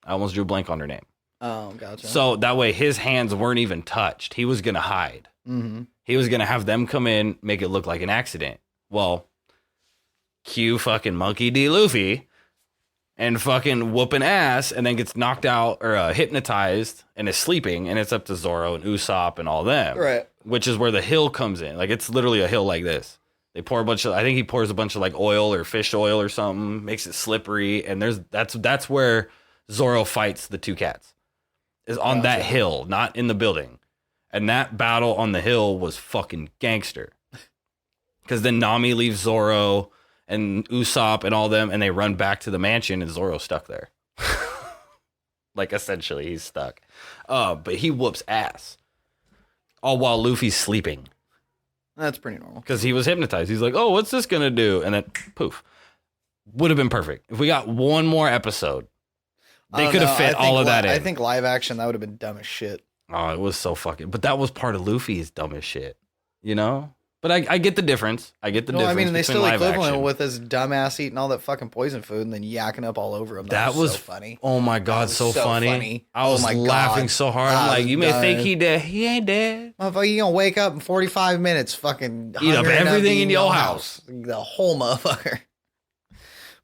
I almost drew a blank on her name. Oh, gotcha. So that way his hands weren't even touched. He was going to hide. Mm-hmm. He was going to have them come in, make it look like an accident. Well, cue fucking Monkey D. Luffy and fucking whooping ass, and then gets knocked out or hypnotized and is sleeping, and it's up to Zoro and Usopp and all them. Right. Which is where the hill comes in. Like, it's literally a hill like this. They pour I think he pours a bunch of like oil or fish oil or something, makes it slippery, and that's where Zoro fights the 2 cats. Is on that hill, not in the building. And that battle on the hill was fucking gangster. Because then Nami leaves Zoro and Usopp and all them, and they run back to the mansion, and Zoro's stuck there. Like, essentially, he's stuck. But he whoops ass. All while Luffy's sleeping. That's pretty normal. Because he was hypnotized. He's like, oh, what's this going to do? And then, poof. Would have been perfect. If we got one more episode, they could have fit all of that in. I think live action, that would have been dumb as shit. Oh, it was so fucking... But that was part of Luffy's dumb as shit. You know? But I get the difference. I mean, they still equivalent with his dumbass eating all that fucking poison food and then yakking up all over him. That was so funny. Oh my God, so funny. I was laughing so hard. I'm like, you may think he dead. He ain't dead. Motherfucker, you gonna wake up in 45 minutes, fucking eat up everything in your house. The whole motherfucker.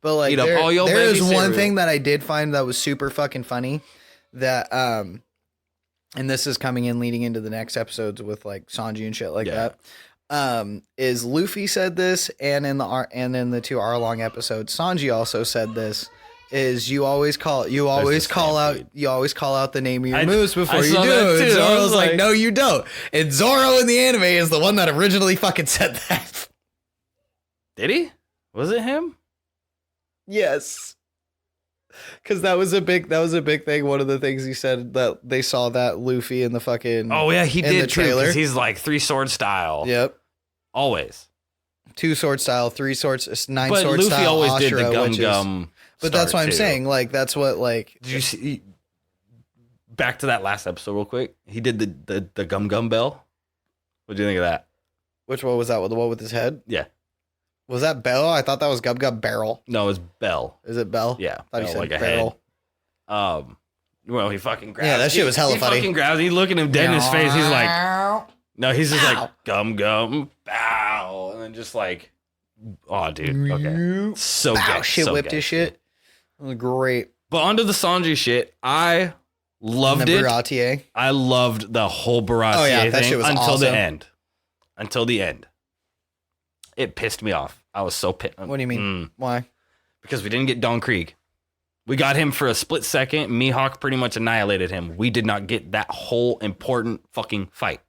But like, eat up all your there is one thing that I did find that was super fucking funny. That and this is coming in leading into the next episodes with like Sanji and shit like that. Is Luffy said this, and in the 2 Arlong episodes, Sanji also said this. Is you always call out the name of your moves before you do. And Zoro's like, no, you don't. And Zoro in the anime is the one that originally fucking said that. Did he? Was it him? Yes. Because that was a big thing. One of the things he said that they saw that Luffy in the fucking he did the trailer. Too, he's like 3 sword style. Yep. Always 2 sword style, 3 swords, 9 but sword Luffy style. Always Ashura, did the gum. But that's what I'm saying. Like that's what like. Did you see? Back to that last episode, real quick. He did the gum bell. What do you think of that? Which one was that? The one with his head? Yeah. Was that Bell? I thought that was Gub Barrel. No, it's Bell. Is it Bell? Yeah, I thought you said like a barrel. head. Well, he fucking grabs. Yeah, that shit was hella funny. He fucking grabs. He looking him dead in his face. He's like, no, he's just like gum, bow, and then just like, oh, dude, okay, so good. Shit so whipped good. his shit. It was great. But onto the Sanji shit, I loved it. Baratier. I loved the whole Baratier that thing shit was until awesome. the end. Until the end, it pissed me off. I was so pissed. What do you mean? Why? Because we didn't get Don Krieg. We got him for a split second. Mihawk pretty much annihilated him. We did not get that whole important fucking fight.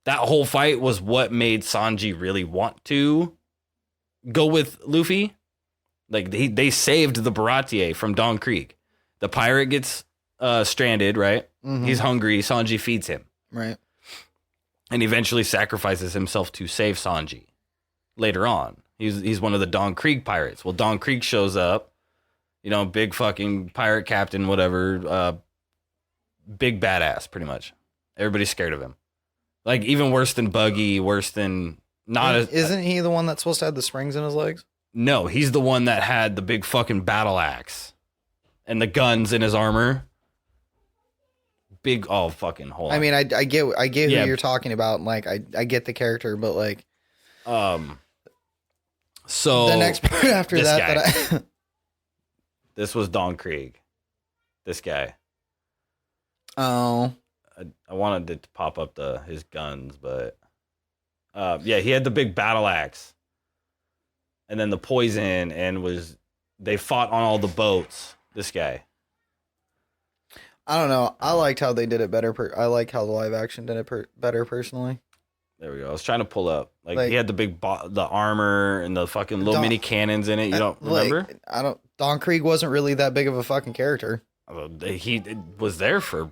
That whole fight was what made Sanji really want to go with Luffy. Like they saved the Baratier from Don Krieg. The pirate gets stranded, right? Mm-hmm. He's hungry. Sanji feeds him. Right. And eventually sacrifices himself to save Sanji. Later on. He's one of the Don Krieg pirates. Well, Don Krieg shows up. You know, big fucking pirate captain, whatever. Big badass, pretty much. Everybody's scared of him. Like, even worse than Buggy, worse than... Isn't he the one that's supposed to have the springs in his legs? No, he's the one that had the big fucking battle axe. And the guns in his armor. Big, oh, fucking, hold on. I mean, I get who you're talking about. Like, I get the character, but like... So... The next part after that... This was Don Krieg. This guy. Oh. I wanted it to pop up his guns, but yeah, he had the big battle axe. And then the poison they fought on all the boats. This guy. I don't know. I liked how they did it better. I like how the live action did it better personally. There we go. I was trying to pull up. Like he had the big the armor and the fucking little mini cannons in it. You don't remember? Don Krieg wasn't really that big of a fucking character. He was there for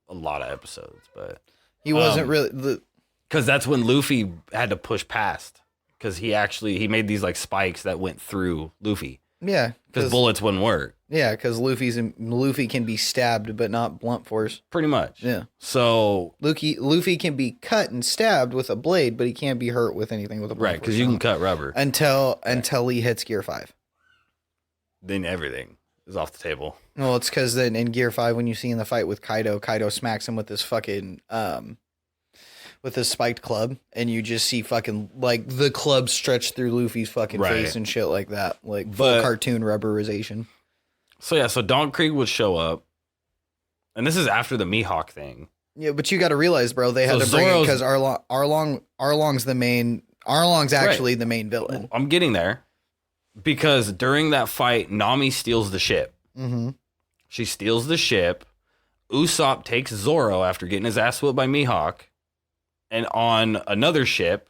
a lot of episodes, but he wasn't really because that's when Luffy had to push past because he made these like spikes that went through Luffy. Yeah, because bullets wouldn't work. Yeah, because Luffy can be stabbed but not blunt force. Pretty much. Yeah. So Luffy can be cut and stabbed with a blade, but he can't be hurt with anything with a blunt right because you can cut rubber until he hits Gear 5. Then everything is off the table. Well, it's because then in Gear 5, when you see in the fight with Kaido smacks him with this fucking with this spiked club, and you just see fucking like the club stretch through Luffy's fucking face and shit like that, like full cartoon rubberization. So yeah, so Don Krieg would show up, and this is after the Mihawk thing. Yeah, but you got to realize, bro, they had to bring it because Arlong's the main. Arlong's actually the main villain. I'm getting there. Because during that fight, Nami steals the ship. Mm-hmm. She steals the ship. Usopp takes Zoro after getting his ass whipped by Mihawk. And on another ship,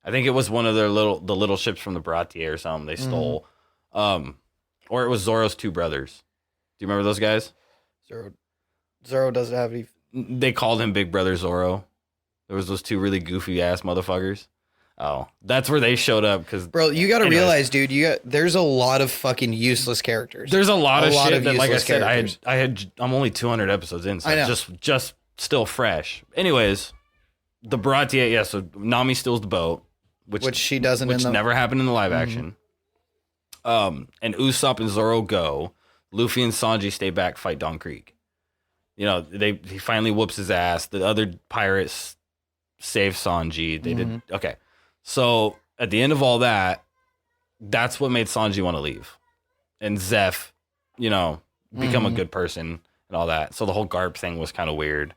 I think it was one of the little ships from the Baratier or something they stole. Or it was Zoro's two brothers. Do you remember those guys? Zoro doesn't have any... They called him Big Brother Zoro. There was those two really goofy ass motherfuckers. Oh, that's where they showed up because, bro, you got to realize, dude, there's a lot of fucking useless characters. There's a lot of shit that, like I said, I'm only 200 episodes in, so just still fresh. Anyways, the Baratier, yeah. So Nami steals the boat, which she doesn't, which never happened in the live action. And Usopp and Zoro go. Luffy and Sanji stay back, fight Don Krieg. You know, he finally whoops his ass. The other pirates save Sanji. They did okay. So at the end of all that, that's what made Sanji want to leave. And Zeph, you know, become a good person and all that. So the whole Garp thing was kind of weird.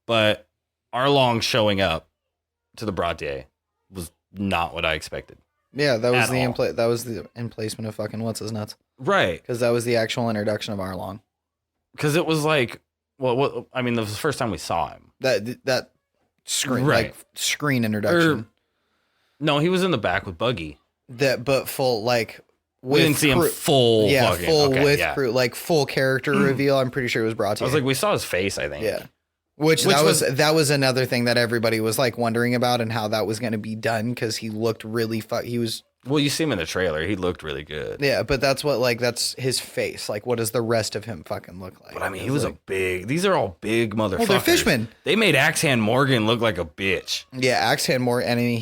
But Arlong showing up to the Baratier was not what I expected. Yeah, that was the emplacement of fucking what's his nuts. Right. Because that was the actual introduction of Arlong. Because it was like, well, I mean, that was the first time we saw him. That screen, like screen introduction. No, he was in the back with Buggy. But full, like, with we didn't see him full. Yeah, crew, like full character reveal. I'm pretty sure it was brought to you. I was like, we saw his face, I think. Yeah. Which that was another thing that everybody was like wondering about and how that was going to be done because he looked really he was. Well, you see him in the trailer. He looked really good. Yeah, but that's his face. Like, what does the rest of him fucking look like? But I mean, he was these are all big motherfuckers. Well, they're fishmen. They made Axe Hand Morgan look like a bitch. Yeah, Axe Hand Morgan. I mean,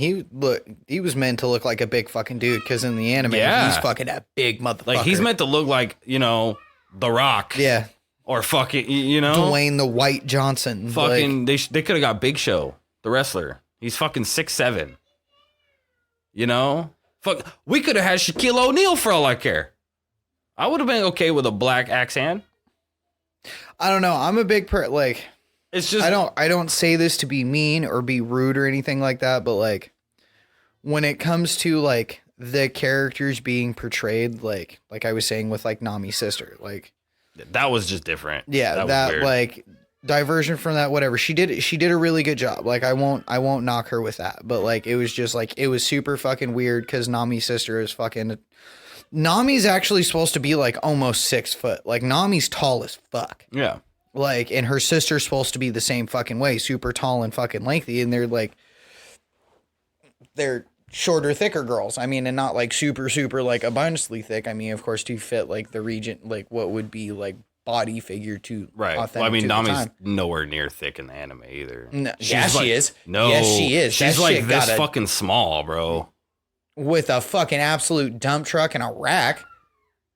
he was meant to look like a big fucking dude because in the anime, he's fucking a big motherfucker. Like, he's meant to look like, you know, The Rock. Yeah. Or fucking, you know, Dwayne the White Johnson. Fucking, like, they could have got Big Show, the wrestler. He's fucking 6'7". You know, fuck. We could have had Shaquille O'Neal for all I care. I would have been okay with a black axe hand. I don't know. I'm a big like. It's just I don't say this to be mean or be rude or anything like that, but like when it comes to like the characters being portrayed, like I was saying with like Nami's sister, like. That was just different. Yeah, that like diversion from that, whatever. She did a really good job. Like I won't knock her with that. But like it was just like it was super fucking weird because Nami's sister is fucking Nami's actually supposed to be like almost 6 foot. Like Nami's tall as fuck. Yeah. Like, and her sister's supposed to be the same fucking way, super tall and fucking lengthy, and they're shorter, thicker girls. I mean, and not like super, super like abundantly thick. I mean, of course, to fit like the region, like what would be like body figure to right. Well, I mean, Nami's nowhere near thick in the anime either. No, she is. No, yes, she is. She's that like this fucking small, bro. With a fucking absolute dump truck and a rack.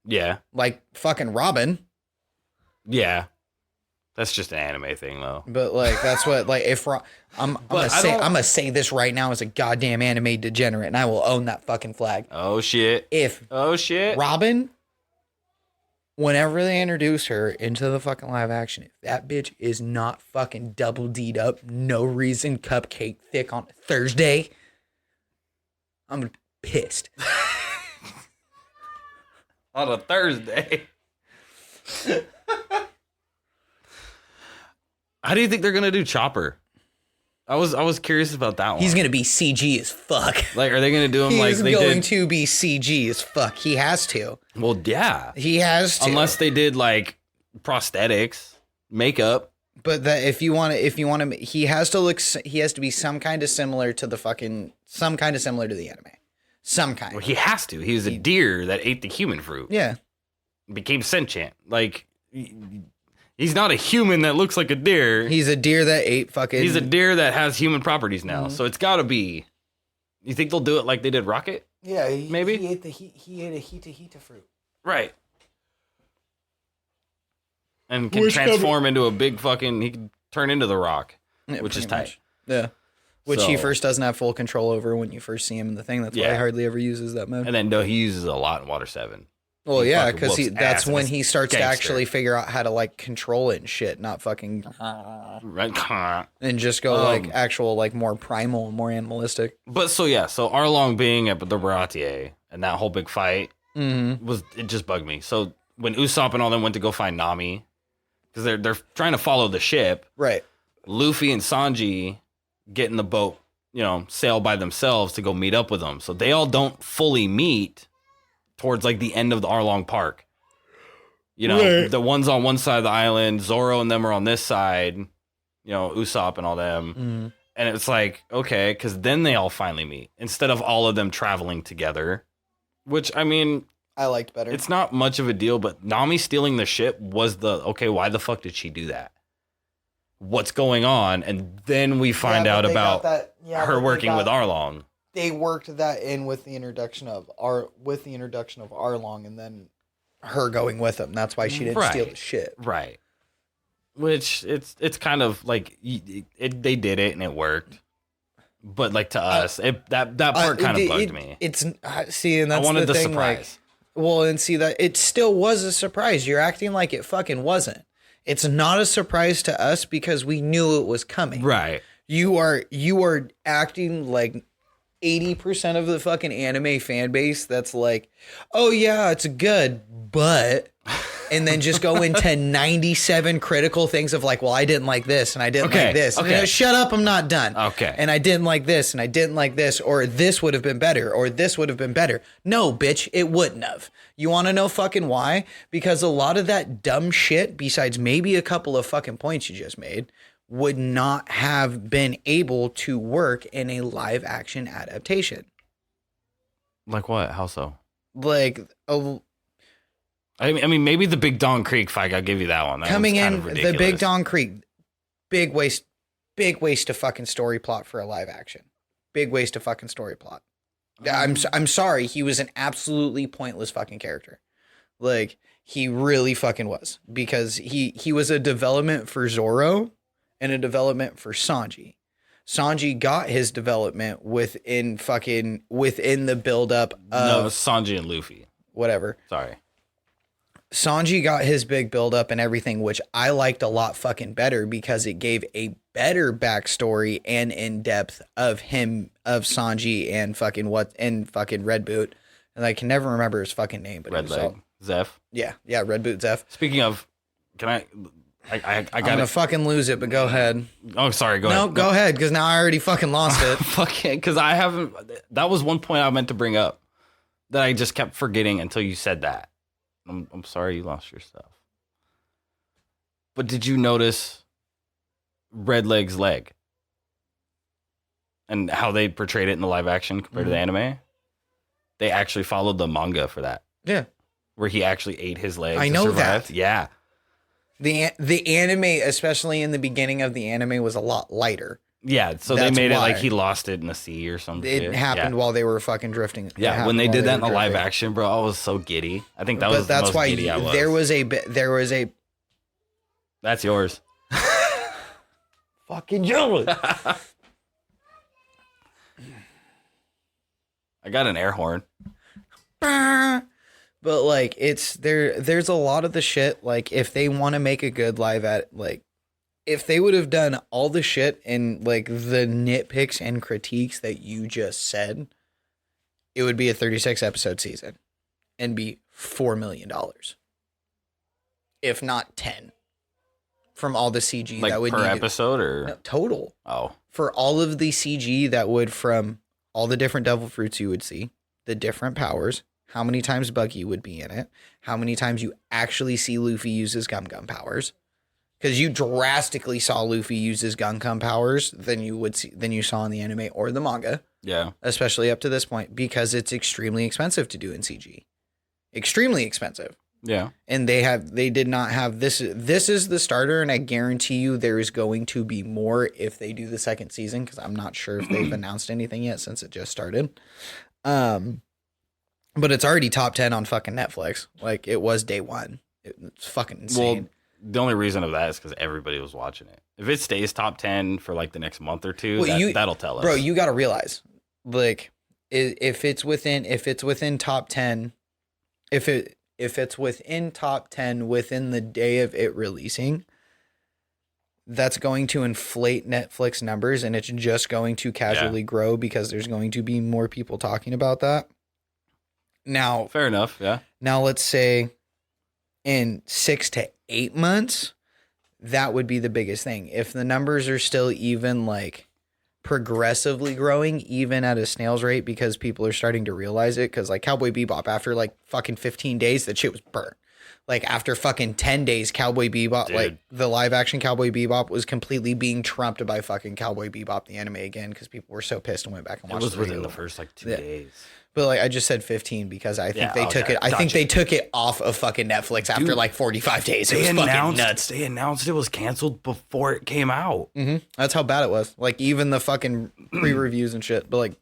Yeah. Like fucking Robin. Yeah. That's just an anime thing, though. But like, that's what like if I'm gonna say this right now as a goddamn anime degenerate, and I will own that fucking flag. Oh shit! Robin, whenever they introduce her into the fucking live action, if that bitch is not fucking double D'd up, no reason, cupcake thick on a Thursday, I'm pissed. On a Thursday. How do you think they're gonna do Chopper? I was curious about that one. He's gonna be CG as fuck. Like, are they gonna do him like they did? He's going to be CG as fuck. He has to. Well, yeah, he has to. Unless they did like prosthetics, makeup. But that if you want to, he has to look. He has to be some kind of similar to the anime. Some kind. Well, he has to. He was a deer that ate the human fruit. Yeah. Became sentient. Like. He's not a human that looks like a deer. He's a deer that ate fucking... He's a deer that has human properties now. Mm-hmm. So it's got to be... You think they'll do it like they did Rocket? Yeah. Maybe? He ate a Hita fruit. Right. And can transform into a big fucking... He can turn into the Rock, which is tight. Much. Yeah. Which he first doesn't have full control over when you first see him in the thing. That's why he hardly ever uses that mode. And then he uses a lot in Water 7. Well, yeah, because that's when he starts to actually figure out how to like control it and shit, not fucking and just go like actual like more primal and more animalistic. But so Arlong being at the Baratier and that whole big fight it just bugged me. So when Usopp and all them went to go find Nami, because they're trying to follow the ship, right? Luffy and Sanji get in the boat, sail by themselves to go meet up with them. So they all don't fully meet towards like the end of the Arlong Park. The ones on one side of the island, Zoro and them are on this side, Usopp and all them. Mm-hmm. And it's like, okay, because then they all finally meet instead of all of them traveling together, which I mean, I liked better. It's not much of a deal, but Nami stealing the ship was why the fuck did she do that? What's going on? And then we find out about her working with Arlong. They worked that in with the introduction of Arlong, and then her going with him. That's why she didn't steal the shit. Right. Which it's kind of like they did it and it worked, but like to us, that part kind of bugged me. It's and that's I wanted the thing. Surprise. That it still was a surprise. You're acting like it fucking wasn't. It's not a surprise to us because we knew it was coming. Right. You are acting like 80% of the fucking anime fan base that's like, oh yeah, it's good, but, and then just go into 97 critical things of like, well, I didn't like this and I didn't like this. And shut up, I'm not done. Okay. And I didn't like this and I didn't like this, or this would have been better, or this would have been better. No, bitch, it wouldn't have. You want to know fucking why? Because a lot of that dumb shit, besides maybe a couple of fucking points you just made, would not have been able to work in a live action adaptation. Like what? How so? Like, I mean, maybe the Big Dong Creek fight. I'll give you that one. That coming in the Big Dong Creek, big waste of fucking story plot for a live action. Big waste of fucking story plot. I'm sorry. He was an absolutely pointless fucking character. Like, He really fucking was, because he was a development for Zoro and a development for Sanji. Sanji got his development within the buildup of Sanji and Luffy. Whatever. Sorry. Sanji got his big buildup and everything, which I liked a lot fucking better because it gave a better backstory and in depth of Sanji and fucking Red Boot. And I can never remember his fucking name, but Red Leg. Zeph. Yeah, Red Boot Zeph. Speaking of, can I I'm gonna fucking lose it, but go ahead. Oh, sorry. Go ahead. No, go ahead, because now I already fucking lost it. Fucking, because I haven't. That was one point I meant to bring up that I just kept forgetting until you said that. I'm sorry you lost your stuff. But did you notice Red Leg's leg and how they portrayed it in the live action compared to the anime? They actually followed the manga for that. Yeah, where he actually ate his leg. I know that. Yeah. The anime, especially in the beginning of the anime, was a lot lighter. Yeah, so they made it like he lost it in the sea or something. It happened while they were fucking drifting. Yeah, when they did that in the live action, bro, I was so giddy. I think that was the most giddy I was. There was a. That's yours. Fucking jealous. I got an air horn. But like there's a lot of the shit, like if they want to make a good if they would have done all the shit and like the nitpicks and critiques that you just said, it would be a 36 episode season and be $4 million. If not 10. From all the CG like that would per episode or no, total. Oh. For all of the CG that would, from all the different devil fruits you would see, the different powers, how many times Buggy would be in it, how many times you actually see Luffy use his Gum Gum powers. Because you drastically saw Luffy use his Gum Gum powers than you saw in the anime or the manga. Yeah. Especially up to this point, because it's extremely expensive to do in CG. Extremely expensive. Yeah. And they did not have this. This is the starter, and I guarantee you there is going to be more if they do the second season, because I'm not sure if they've announced anything yet since it just started. But it's already top 10 on fucking Netflix. Like it was day one. It's fucking insane. Well, the only reason of that is because everybody was watching it. If it stays top 10 for like the next month or two, that'll tell us. Bro, you got to realize, like, if it's within top 10, if it's within top 10 within the day of it releasing, that's going to inflate Netflix numbers, and it's just going to casually grow because there's going to be more people talking about that. Now, fair enough. Yeah. Now let's say in 6 to 8 months, that would be the biggest thing. If the numbers are still even like progressively growing, even at a snail's rate, because people are starting to realize it. Because like Cowboy Bebop, after like fucking 15 days, that shit was burnt. Like after fucking 10 days, Cowboy Bebop, dude, like the live action Cowboy Bebop was completely being trumped by fucking Cowboy Bebop, the anime, again, because people were so pissed and went back and watched it. It was within the first like 2 days. But like I just said 15 because I think they took it. I think they took it off of fucking Netflix after like 45 days. It was fucking nuts. They announced it was canceled before it came out. Mm-hmm. That's how bad it was. Like even the fucking pre-reviews and shit. But like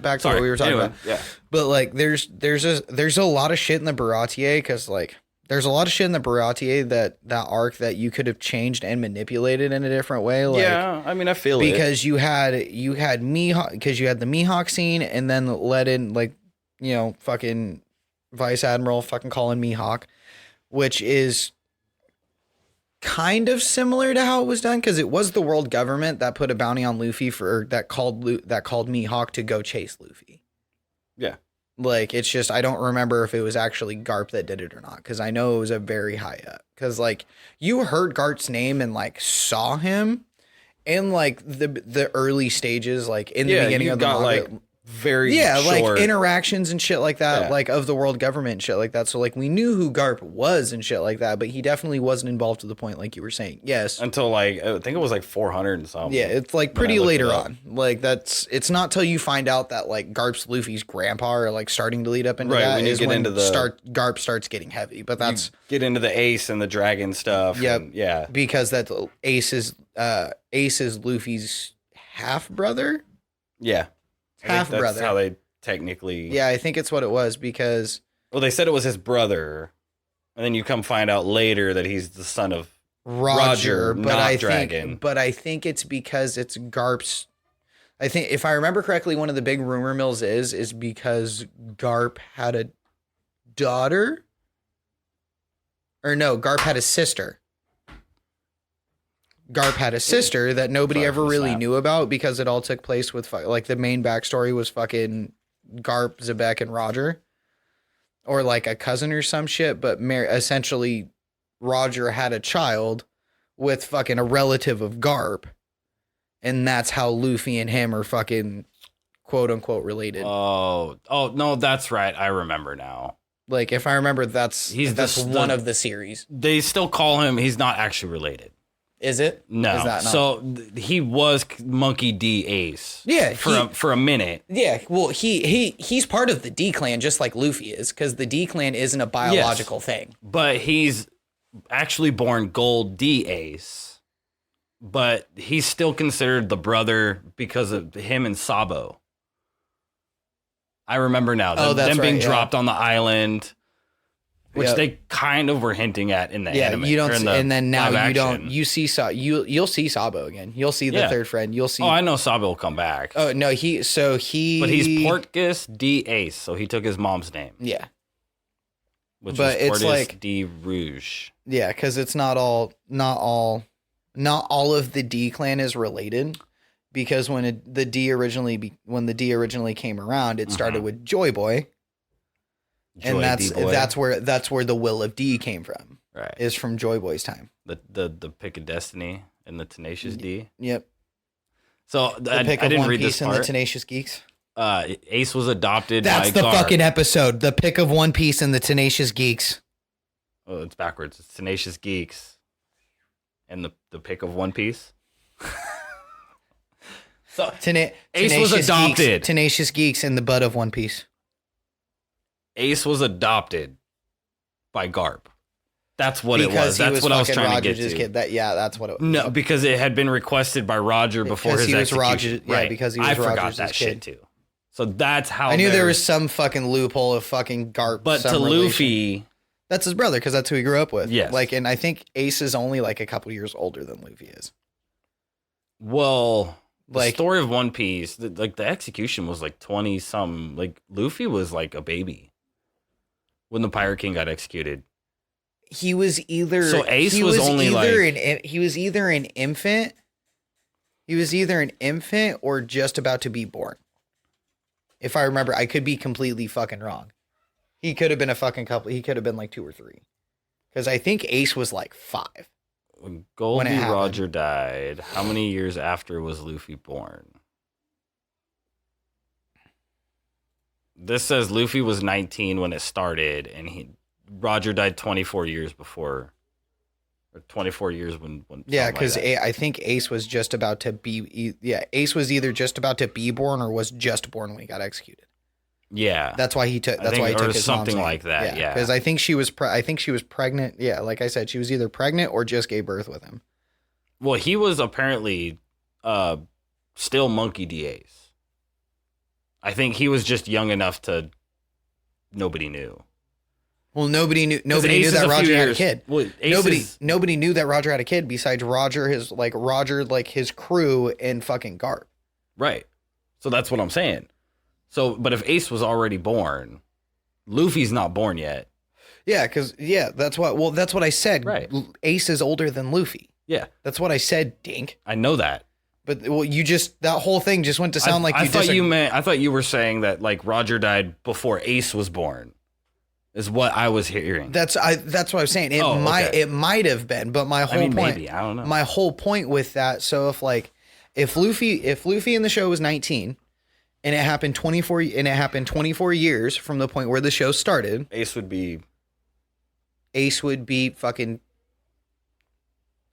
back to what we were talking about. Yeah. But like there's a lot of shit in the Baratier, because like there's a lot of shit in the Baratier that arc that you could have changed and manipulated in a different way. Like, yeah, I mean, I feel because you had Mihawk, because you had the Mihawk scene, and then let in like, you know, fucking Vice Admiral fucking calling Mihawk, which is kind of similar to how it was done, because it was the world government that put a bounty on Luffy that called Mihawk to go chase Luffy. Yeah. Like, it's just, I don't remember if it was actually Garp that did it or not, because I know it was a very high up. Because, like, you heard Garp's name and, like, saw him in, like, the early stages, like, in the beginning of the manga. Like, very short, like, interactions and shit like that, like, of the world government and shit like that. So, like, we knew who Garp was and shit like that, but he definitely wasn't involved to the point, like you were saying. Yes. Until, like, I think it was, like, 400 and something. Yeah, it's, like, pretty later on. Like, it's not till you find out that, like, Garp's Luffy's grandpa are, like, starting to lead up into that. When you get into Garp starts getting heavy, but that's... You get into the Ace and the Dragon stuff. Yep. And, yeah. Because that Ace is Luffy's half-brother? Yeah. Half-brother. That's how they technically... Yeah, I think it's what it was, because... Well, they said it was his brother, And then you come find out later that he's the son of Roger, but not I Dragon. think it's because it's Garp's. I think if I remember correctly, one of the big rumor mills is because Garp had a daughter, or no, Garp had a sister. Garp had a sister that nobody ever really knew about because it all took place with like the main backstory was fucking Garp, Zebek, and Roger, or like a cousin or some shit. But essentially, Roger had a child with fucking a relative of Garp, and that's how Luffy and him are fucking quote unquote related. Oh no, that's right. I remember now. Like if I remember, that's one of the series. They still call him. He's not actually related. Is it? No. Is that not? So he was Monkey D Ace. Yeah. For a minute. Yeah. Well, he's part of the D clan, just like Luffy is, because the D clan isn't a biological thing. But he's actually born Gold D Ace. But he's still considered the brother because of him and Sabo. I remember now. Them being dropped on the island. Which they kind of were hinting at in the anime. You don't, and then now you action. don't. You see, you'll see Sabo again. You'll see the third friend. You'll see. Oh, I know Sabo will come back. Oh no, But he's Portgas D Ace, so he took his mom's name. Yeah, Which was Portis D Rouge. Yeah, because it's not all of the D clan is related. Because when the D originally came around, it started with Joy Boy. And that's where the will of D came from. Right. Is from Joy Boy's time. The pick of destiny and the tenacious D. Yep. So I didn't read this part. And the Tenacious Geeks. Ace was adopted. That's by the Garp. fucking episode. The pick of One Piece and the Tenacious Geeks. Oh, it's backwards. It's Tenacious Geeks, and the pick of One Piece. So Ace was adopted. Tenacious Geeks and the butt of One Piece. Ace was adopted by Garp. That's what it was. That's what I was trying to get to. Kid. That's what it was. No, because it had been requested by Roger before his execution. Right. Because he was Roger's forgot that shit too. So that's how I knew there was some fucking loophole of fucking Garp. But to Luffy, that's his brother because that's who he grew up with. Yes. Like, and I think Ace is only like a couple years older than Luffy is. Well, the story of One Piece, the execution was like 20-some. Like Luffy was like a baby when the Pirate King got executed. He was either Ace was either an infant. He was either an infant or just about to be born. If I remember, I could be completely fucking wrong. He could have been a fucking couple. He could have been like 2 or 3. Because I think Ace was like 5. When Goldie Roger died, how many years after was Luffy born? This says Luffy was 19 when it started, and Roger died 24 years before, or 24 years when yeah, because I think Ace was just about to be. Yeah, Ace was either just about to be born or was just born when he got executed. Yeah, that's why he took. That's why he took his something mom's like that. Yeah, because I think she was. I think she was pregnant. Yeah, like I said, she was either pregnant or just gave birth with him. Well, he was apparently still Monkey D Ace. I think he was just young enough to nobody knew. Well, nobody knew that Roger had a kid. Well, nobody knew that Roger had a kid besides Roger, his crew, and fucking Garp. Right. So that's what I'm saying. So, but if Ace was already born, Luffy's not born yet. Yeah, that's what I said. Right. Ace is older than Luffy. Yeah. That's what I said, Dink. I know that. But that whole thing just went to sound like you I thought you were saying that like Roger died before Ace was born. Is what I was hearing. That's what I was saying. It might have been, but my whole point. Maybe, I don't know. My whole point with that. So if Luffy in the show was 19, and it happened 24 years from the point where the show started, Ace would be fucking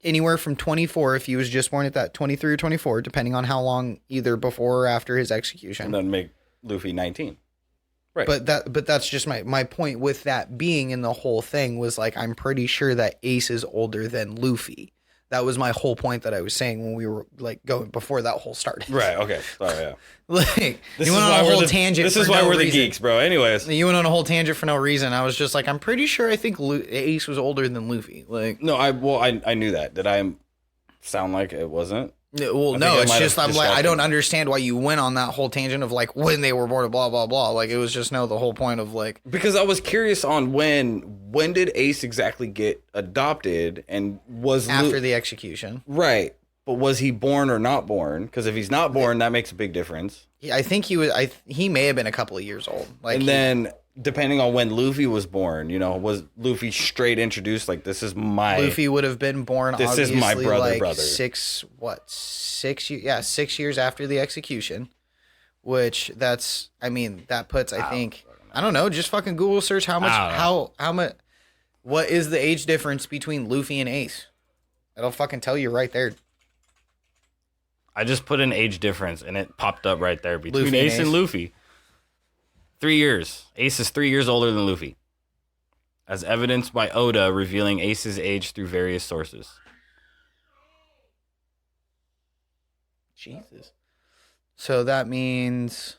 anywhere from 24 if he was just born at that 23 or 24, depending on how long either before or after his execution. And then make Luffy 19. Right. But that's just my point with that being in the whole thing was like, I'm pretty sure that Ace is older than Luffy. That was my whole point that I was saying when we were like going before that whole started. Right. Okay. Sorry. Yeah. Like you went on a whole tangent. This is why we're the geeks, bro. Anyways, you went on a whole tangent for no reason. I was just like, I'm pretty sure I think Ace was older than Luffy. Like, no, I knew that. Did I sound like it wasn't? Well, no, it's just I'm like I don't understand why you went on that whole tangent of like when they were born, blah blah blah. Like it was just the whole point of like because I was curious on when did Ace exactly get adopted and was after the execution, right? But was he born or not born? Because if he's not born, that makes a big difference. I think he was. He may have been a couple of years old. Like, and then depending on when Luffy was born, was Luffy straight introduced like this is my Luffy would have been born. This is my brother. 6 years after the execution, which that puts I think I don't know. Just fucking Google search how much what is the age difference between Luffy and Ace? It'll fucking tell you right there. I just put an age difference and it popped up right there between Ace and Luffy. 3 years. Ace is 3 years older than Luffy, as evidenced by Oda revealing Ace's age through various sources. Jesus. So that means...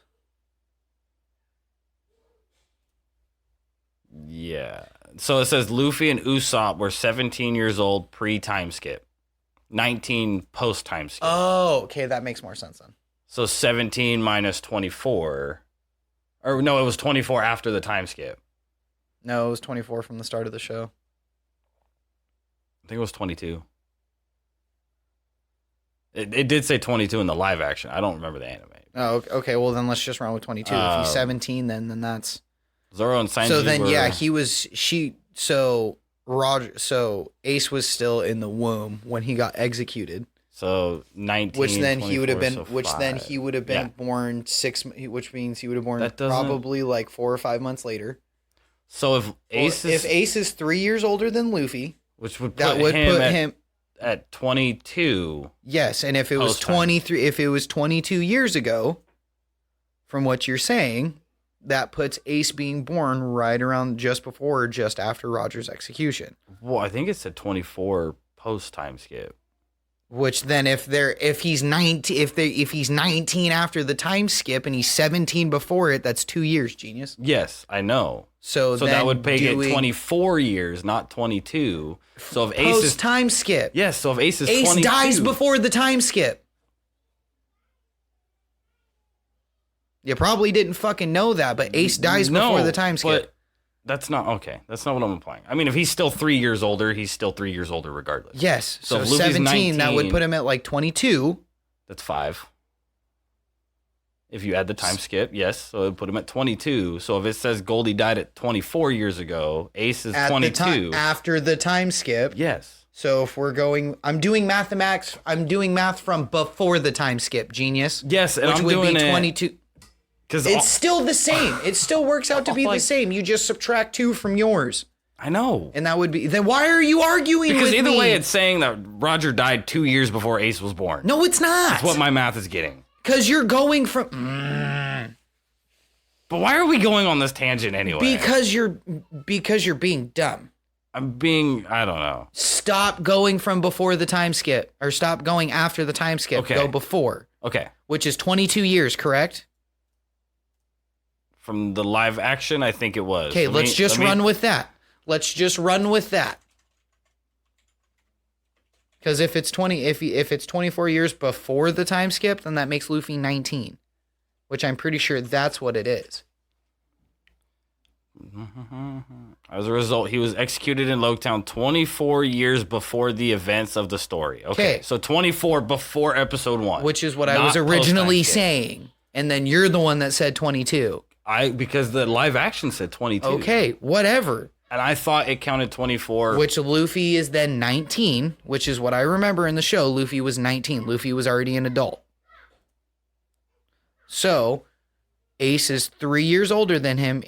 Yeah. So it says Luffy and Usopp were 17 years old pre-time skip. 19 post-time skip. Oh, okay. That makes more sense then. So 17 minus 24... Or no, it was 24 after the time skip. No, it was 24 from the start of the show. I think it was 22. It did say 22 in the live action. I don't remember the anime. Oh, okay. Well, then let's just run with 22. If he's 17, then that's... Zoro and Sanji So then, So Ace was still in the womb when he got executed. So 19, which then he would have been, yeah. born which means he would have born probably like 4 or 5 months later. So if Ace is 3 years older than Luffy, which would put him at 22. Yes, and if it was 23, if it was 22 years ago, from what you're saying, that puts Ace being born right around just before or just after Roger's execution. Well, I think it said 24 post time skip. Which then, if he's 19 after the time skip and he's 17 before it, that's 2 years, genius. Yes, I know. So that would make it 24 years, not 22. So if Ace is time skip, yes. So if Ace is 22, dies before the time skip. You probably didn't fucking know that, but Ace dies before the time skip. But that's not okay. That's not what I'm implying. I mean, if he's still 3 years older, he's still 3 years older regardless. Yes. So if 17, 19, that would put him at like 22. That's 5. If you add the time skip, yes. So it would put him at 22. So if it says Goldie died at 24 years ago, Ace is at 22. After the time skip. Yes. So if we're going, I'm doing math from before the time skip, genius. Yes, and which I'm would doing be 22. Because it's still the same. It still works out to be the same. You just subtract 2 from yours. I know. And that would be... Then why are you arguing with me? Because either way, it's saying that Roger died 2 years before Ace was born. No, it's not. That's what my math is getting. Because you're going from... But why are we going on this tangent anyway? Because you're being dumb. I don't know. Stop going from before the time skip. Or stop going after the time skip. Okay. Go before. Okay. Which is 22 years, correct? From the live action, I think it was. Okay, let's just run with that. Let's just run with that. Because if it's 24 years before the time skip, then that makes Luffy 19, which I'm pretty sure that's what it is. As a result, he was executed in Loketown 24 years before the events of the story. Okay. So 24 before episode 1. Which is what I was originally saying. And then you're the one that said 22. Because the live action said 22. Okay, whatever. And I thought it counted 24. Which Luffy is then 19, which is what I remember in the show. Luffy was 19. Luffy was already an adult. So, Ace is 3 years older than him.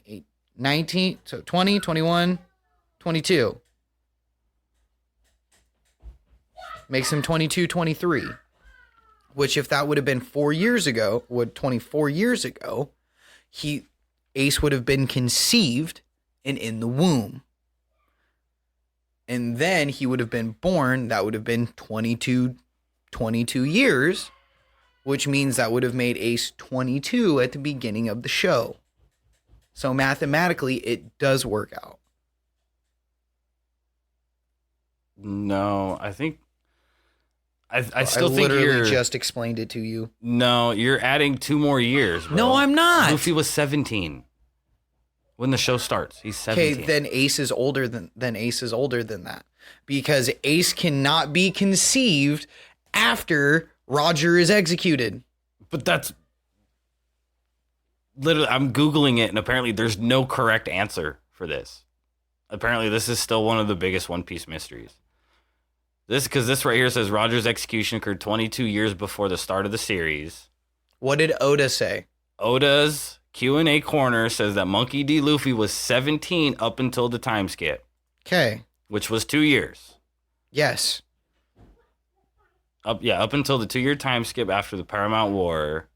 19, so 20, 21, 22. Makes him 22, 23. Which if that would have been 4 years ago, 24 years ago, Ace would have been conceived and in the womb. And then he would have been born. That would have been 22 years, which means that would have made Ace 22 at the beginning of the show. So mathematically, it does work out. No, I think I still think literally just explained it to you. No, you're adding 2 more years, bro. No, I'm not. Luffy was 17 when the show starts. He's 17. Okay, then Ace is older than that, because Ace cannot be conceived after Roger is executed. But that's literally, I'm Googling it, and apparently there's no correct answer for this. Apparently this is still one of the biggest One Piece mysteries. Because this right here says Roger's execution occurred 22 years before the start of the series. What did Oda say? Oda's Q&A corner says that Monkey D. Luffy was 17 up until the time skip. Okay. Which was 2 years. Yes. Up until the 2-year time skip after the Paramount War.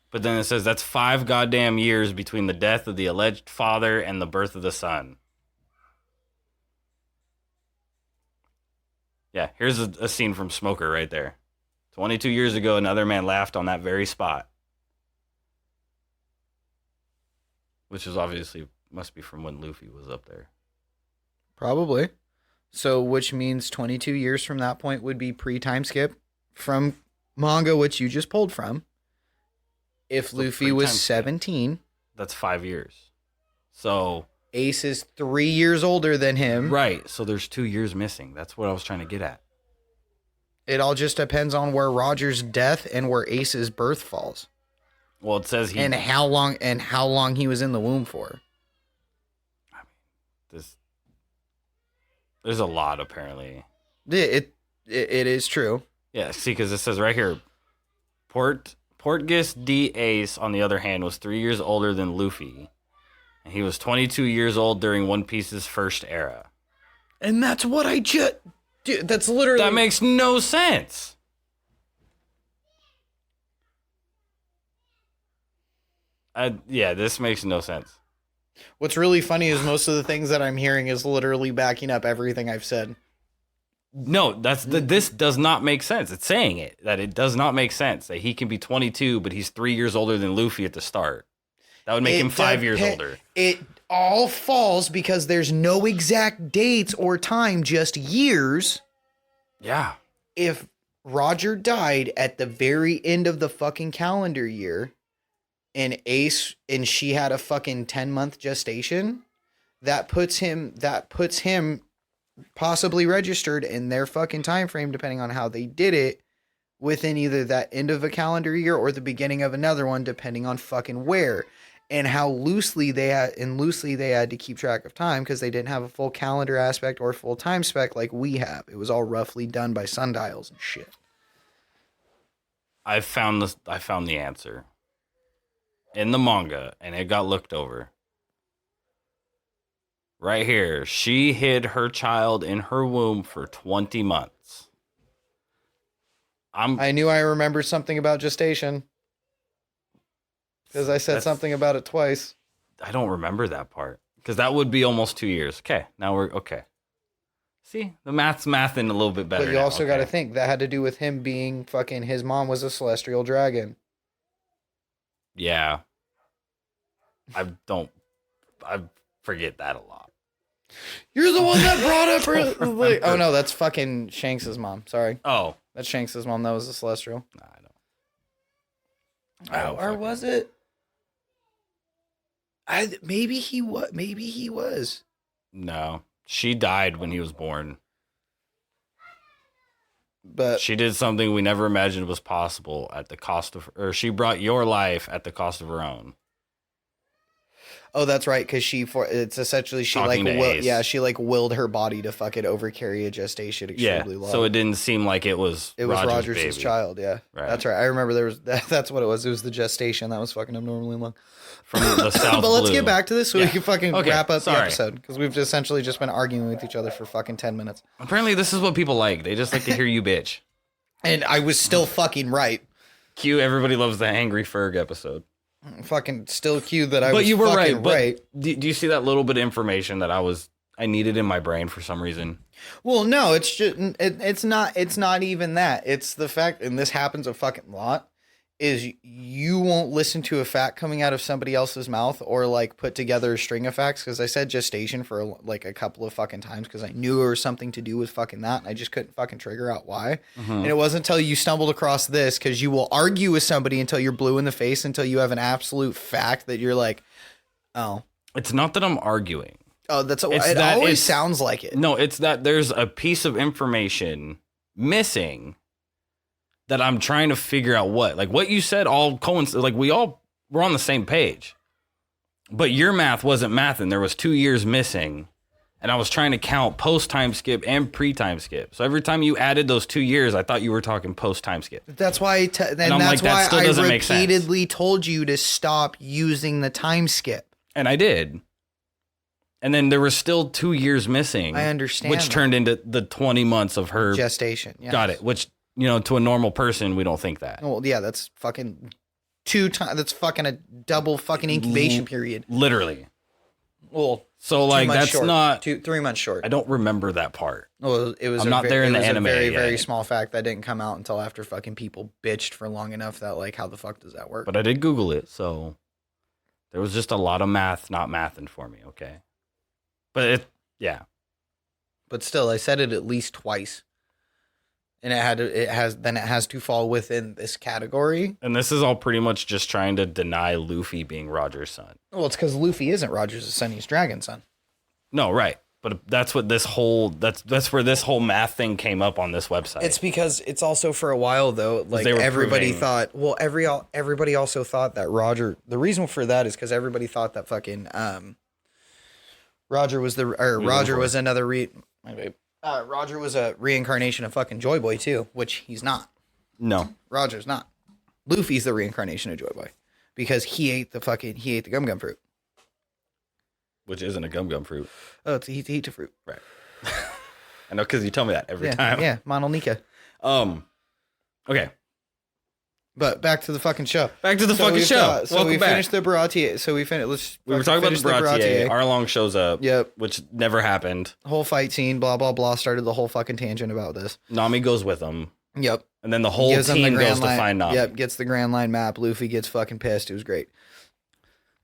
But then it says that's 5 goddamn years between the death of the alleged father and the birth of the son. Yeah, here's a scene from Smoker right there. 22 years ago, another man laughed on that very spot. Which is obviously, must be from when Luffy was up there. Probably. So, which means 22 years from that point would be pre-time skip from manga, which you just pulled from. If Luffy was 17. That's 5 years. So Ace is 3 years older than him. Right. So there's 2 years missing. That's what I was trying to get at. It all just depends on where Roger's death and where Ace's birth falls. Well, it says he... And how long he was in the womb for. I mean, there's a lot, apparently. It is true. Yeah, see, because it says right here, Portgas D. Ace, on the other hand, was 3 years older than Luffy. And he was 22 years old during One Piece's first era. And that's what I just... Dude, that's literally... That makes no sense. Yeah, this makes no sense. What's really funny is most of the things that I'm hearing is literally backing up everything I've said. No, this does not make sense. It's saying it, that it does not make sense that he can be 22, but he's 3 years older than Luffy at the start. That would make him 5 years older. It all falls because there's no exact dates or time, just years. Yeah. If Roger died at the very end of the fucking calendar year and she had a fucking 10-month gestation, that puts him possibly registered in their fucking time frame, depending on how they did it, within either that end of a calendar year or the beginning of another one, depending on fucking where and how loosely they had to keep track of time, because they didn't have a full calendar aspect or full time spec like we have. It was all roughly done by sundials and shit. I found the answer in the manga, and it got looked over. Right here, she hid her child in her womb for 20 months. I knew I remembered something about gestation because I said something about it twice. I don't remember that part because that would be almost 2 years. Okay, now we're okay. See, the math's mathing a little bit better. But you also got to think that had to do with him being fucking, his mom was a celestial dragon. Yeah. I forget that a lot. You're the one that brought up her. Oh no, that's fucking Shanks's mom. Sorry. Oh, that's Shanks's mom. That was a celestial. Nah, I don't. Or was it? Maybe he was. Maybe he was. No, she died when he was born. But she did something we never imagined was possible at the cost of, or she brought your life at the cost of her own. Oh, that's right. Because it's essentially she willed her body to fucking overcarry a gestation extremely long. So it didn't seem like it was Roger's child. Yeah, right. That's right. I remember that's what it was. It was the gestation that was fucking abnormally long. From the South But let's get back to this so we can fucking wrap up the Sorry. episode, because we've essentially just been arguing with each other for fucking 10 minutes. Apparently, this is what people like. They just like to hear you bitch. And I was still fucking right. Cue everybody loves the Angry Ferg episode. Fucking still cue that I was you were fucking right. Do you see that little bit of information that I was I need it in my brain for some reason. Well, no, it's just it's not even that. It's the fact, and this happens a fucking lot, is you won't listen to a fact coming out of somebody else's mouth or like put together a string of facts, because I said gestation for like a couple of fucking times because I knew there was something to do with fucking that, and I just couldn't fucking trigger out why. And it wasn't until you stumbled across this, because you will argue with somebody until you're blue in the face, until you have an absolute fact that you're like, oh. It's not that I'm arguing. Oh, it always sounds like it. No, it's that there's a piece of information missing that I'm trying to figure out what. Like what you said all coincide. Like we all were on the same page. But your math wasn't mathing. There was 2 years missing. And I was trying to count post-time skip and pre-time skip. So every time you added those 2 years, I thought you were talking post-time skip. That's why I repeatedly told you to stop using the time skip. And I did. And then there was still 2 years missing. I understand. Which turned into the 20 months of her gestation. Yes. Got it. Which, to a normal person, we don't think that. Well, yeah, that's fucking 2 times. That's fucking a double fucking incubation period. Literally. Well, so like that's short. not 3 months short. I don't remember that part. Well, it was. I'm not there in the anime. A very, yet. very small fact that didn't come out until after fucking people bitched for long enough that like, how the fuck does that work? But I did Google it, so there was just a lot of math not mathing for me. Okay. But But still, I said it at least twice, and it has to fall within this category. And this is all pretty much just trying to deny Luffy being Roger's son. Well, it's because Luffy isn't Roger's son; he's Dragon's son. No, right. But that's what this whole that's where this whole math thing came up on this website. It's because it's also for a while though, like everybody thought. Well, everybody also thought that Roger. The reason for that is because everybody thought that fucking Roger was Roger was a reincarnation of fucking Joy Boy too, which he's not. No, Roger's not. Luffy's the reincarnation of Joy Boy because he ate the gum gum fruit, which isn't a gum gum fruit. Oh, he ate the fruit, right? I know because you tell me that every time. Yeah, Mononika. Okay. But back to the fucking show. So we finished the Baratier. So we finished. We were talking about the Baratier. Arlong shows up. Yep. Which never happened. Whole fight scene. Blah blah blah. Started the whole fucking tangent about this. Nami goes with him. Yep. And then the whole team goes to find Nami. Yep. Gets the Grand Line map. Luffy gets fucking pissed. It was great.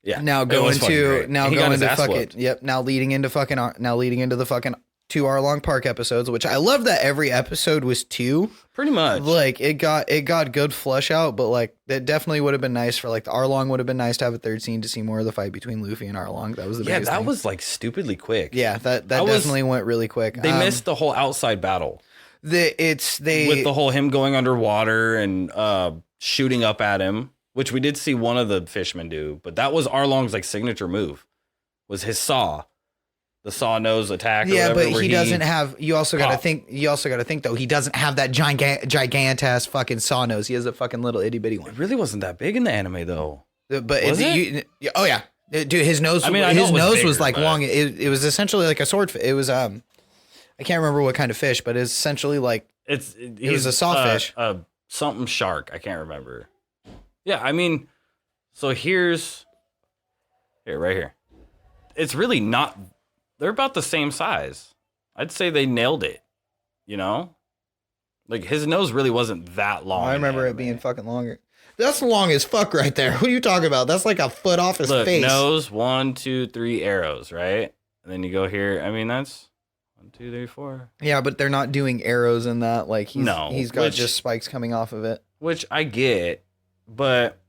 Yeah. Now going to fucking. Yep. Now leading into the fucking 2 Arlong Park episodes, which I love that every episode was 2. Pretty much. Like it got good flesh out, but like that definitely would have been nice for like the Arlong would have been nice to have a 3rd scene to see more of the fight between Luffy and Arlong. That was the biggest thing. Was like stupidly quick. Yeah, that definitely went really quick. They missed the whole outside battle. With the whole him going underwater and shooting up at him, which we did see one of the fishermen do, but that was Arlong's like signature move, was his saw. The saw nose attack. Yeah, but he doesn't have. You also got to think. Though he doesn't have that gigantass fucking saw nose. He has a fucking little itty bitty one. It really wasn't that big in the anime though. But oh yeah, dude, his nose. I mean, his nose was like long. It was essentially like a sword. It was I can't remember what kind of fish, but it's essentially like it was a sawfish. Something shark. I can't remember. Yeah, I mean, so right here. It's really not. They're about the same size. I'd say they nailed it. Like his nose really wasn't that long. I remember it being fucking longer. That's long as fuck right there. What are you talking about? That's like a foot off his face. Nose, 1, 2, 3 arrows, right? And then you go here. I mean, that's 1, 2, 3, 4. Yeah, but they're not doing arrows in that. Like he's got just spikes coming off of it. Which I get, but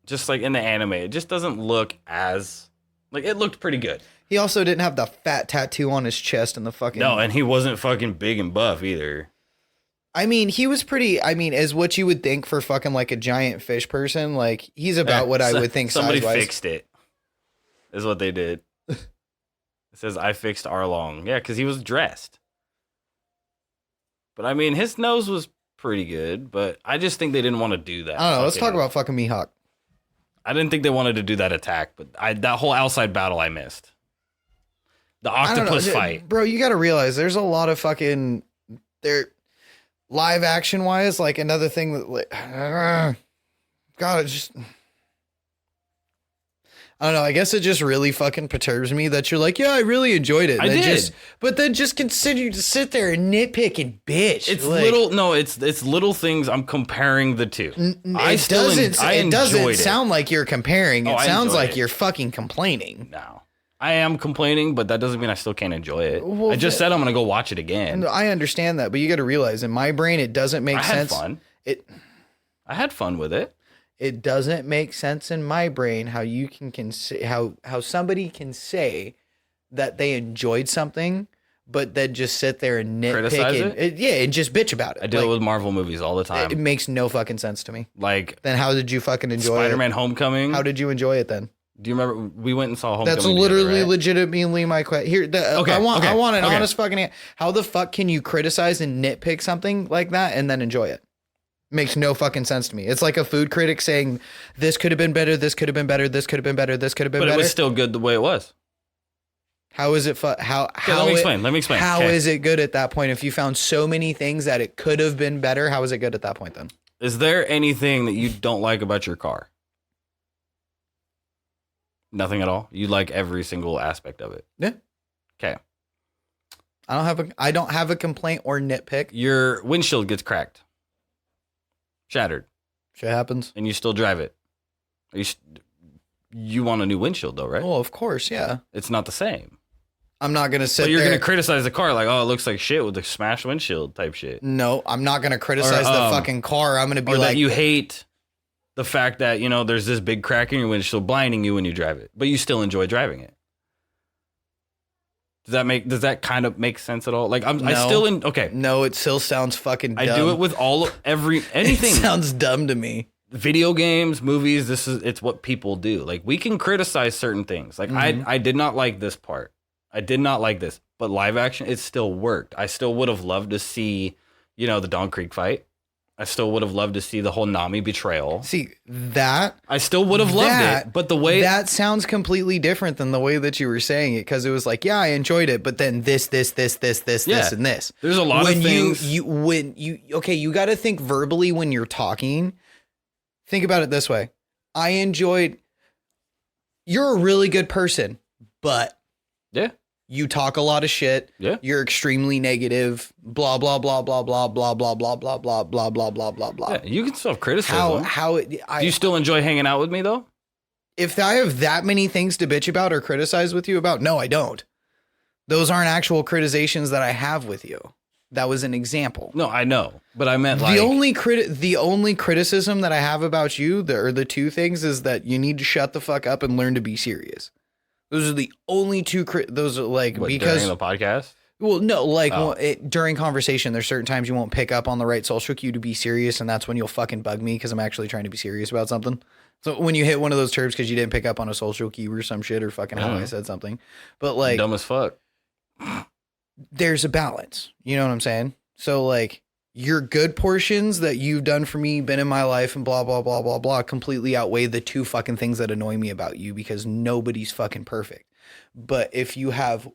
just like in the anime, it just doesn't look as like it looked pretty good. He also didn't have the fat tattoo on his chest and the fucking... No, and he wasn't fucking big and buff either. I mean, he was pretty... I mean, as what you would think for fucking like a giant fish person, like he's about what I would think somebody size-wise. Fixed it, is what they did. It says, I fixed Arlong. Yeah, because he was dressed. But I mean, his nose was pretty good, but I just think they didn't want to do that. I don't know. Let's talk about fucking Mihawk. I didn't think they wanted to do that attack, but that whole outside battle I missed. The octopus fight. Bro, you got to realize there's a lot of fucking... live action wise, like another thing that... God, it's just... I don't know. I guess it just really fucking perturbs me that you're like, yeah, I really enjoyed it. I did. But then just continue to sit there and nitpick and bitch. It's it's little things. I'm comparing the two. It doesn't sound like you're comparing. It sounds like you're fucking complaining. No, I am complaining, but that doesn't mean I still can't enjoy it. Well, I just said I'm going to go watch it again. I understand that, but you got to realize in my brain, it doesn't make sense. I had fun with it. It doesn't make sense in my brain how you how somebody can say that they enjoyed something, but then just sit there and nitpick criticize it. And just bitch about it. I do it with Marvel movies all the time. It makes no fucking sense to me. Like, then how did you fucking enjoy Spider-Man: Homecoming? How did you enjoy it then? Do you remember we went and saw Homecoming? That's literally together, right? legitimately my question. Here, I want an honest fucking answer. How the fuck can you criticize and nitpick something like that and then enjoy it? Makes no fucking sense to me. It's like a food critic saying, this could have been better, this could have been better, this could have been better, this could have been better. But it was still good the way it was. How is it? Let me explain. How is it good at that point? If you found so many things that it could have been better, how is it good at that point then? Is there anything that you don't like about your car? Nothing at all? You like every single aspect of it? Yeah. Okay. I don't have a complaint or nitpick. Your windshield gets cracked. Shattered. Shit happens. And you still drive it. You want a new windshield though, right? Oh, of course, yeah. It's not the same. I'm not going to sit there. But you're going to criticize the car like, oh, it looks like shit with the smashed windshield type shit. No, I'm not going to criticize the fucking car. I'm going to be like... that you hate the fact that, there's this big crack in your windshield blinding you when you drive it, but you still enjoy driving it. Does that kind of make sense at all? Like okay. No, it still sounds fucking dumb. I do it with anything. It sounds dumb to me. Video games, movies, it's what people do. Like, we can criticize certain things. Like, I did not like this part. I did not like this, but live action, it still worked. I still would have loved to see, the Dawn Creek fight. I still would have loved to see the whole Nami betrayal. See, that... I still would have loved it, but the way... That sounds completely different than the way that you were saying it, because it was like, yeah, I enjoyed it, but then this, and this. There's a lot of things... You got to think verbally when you're talking. Think about it this way. I enjoyed... You're a really good person, but... Yeah. You talk a lot of shit. Yeah. You're extremely negative. Blah blah blah blah blah blah blah blah blah blah blah blah blah blah blah. Yeah, you can still have criticism. Do you still enjoy hanging out with me though? If I have that many things to bitch about or criticize with you about, no, I don't. Those aren't actual criticizations that I have with you. That was an example. No, I know, but I meant like the only criticism that I have about you, the two things, is that you need to shut the fuck up and learn to be serious. Those are the only two. Those are like because during the podcast. Well, no, during conversation, there's certain times you won't pick up on the right social cue to be serious, and that's when you'll fucking bug me because I'm actually trying to be serious about something. So when you hit one of those terms because you didn't pick up on a social cue or some shit or fucking how I said something, but like dumb as fuck. There's a balance. You know what I'm saying? So like your good portions that you've done for me, been in my life and blah, blah, blah, blah, blah, completely outweigh the two fucking things that annoy me about you because nobody's fucking perfect. But if you have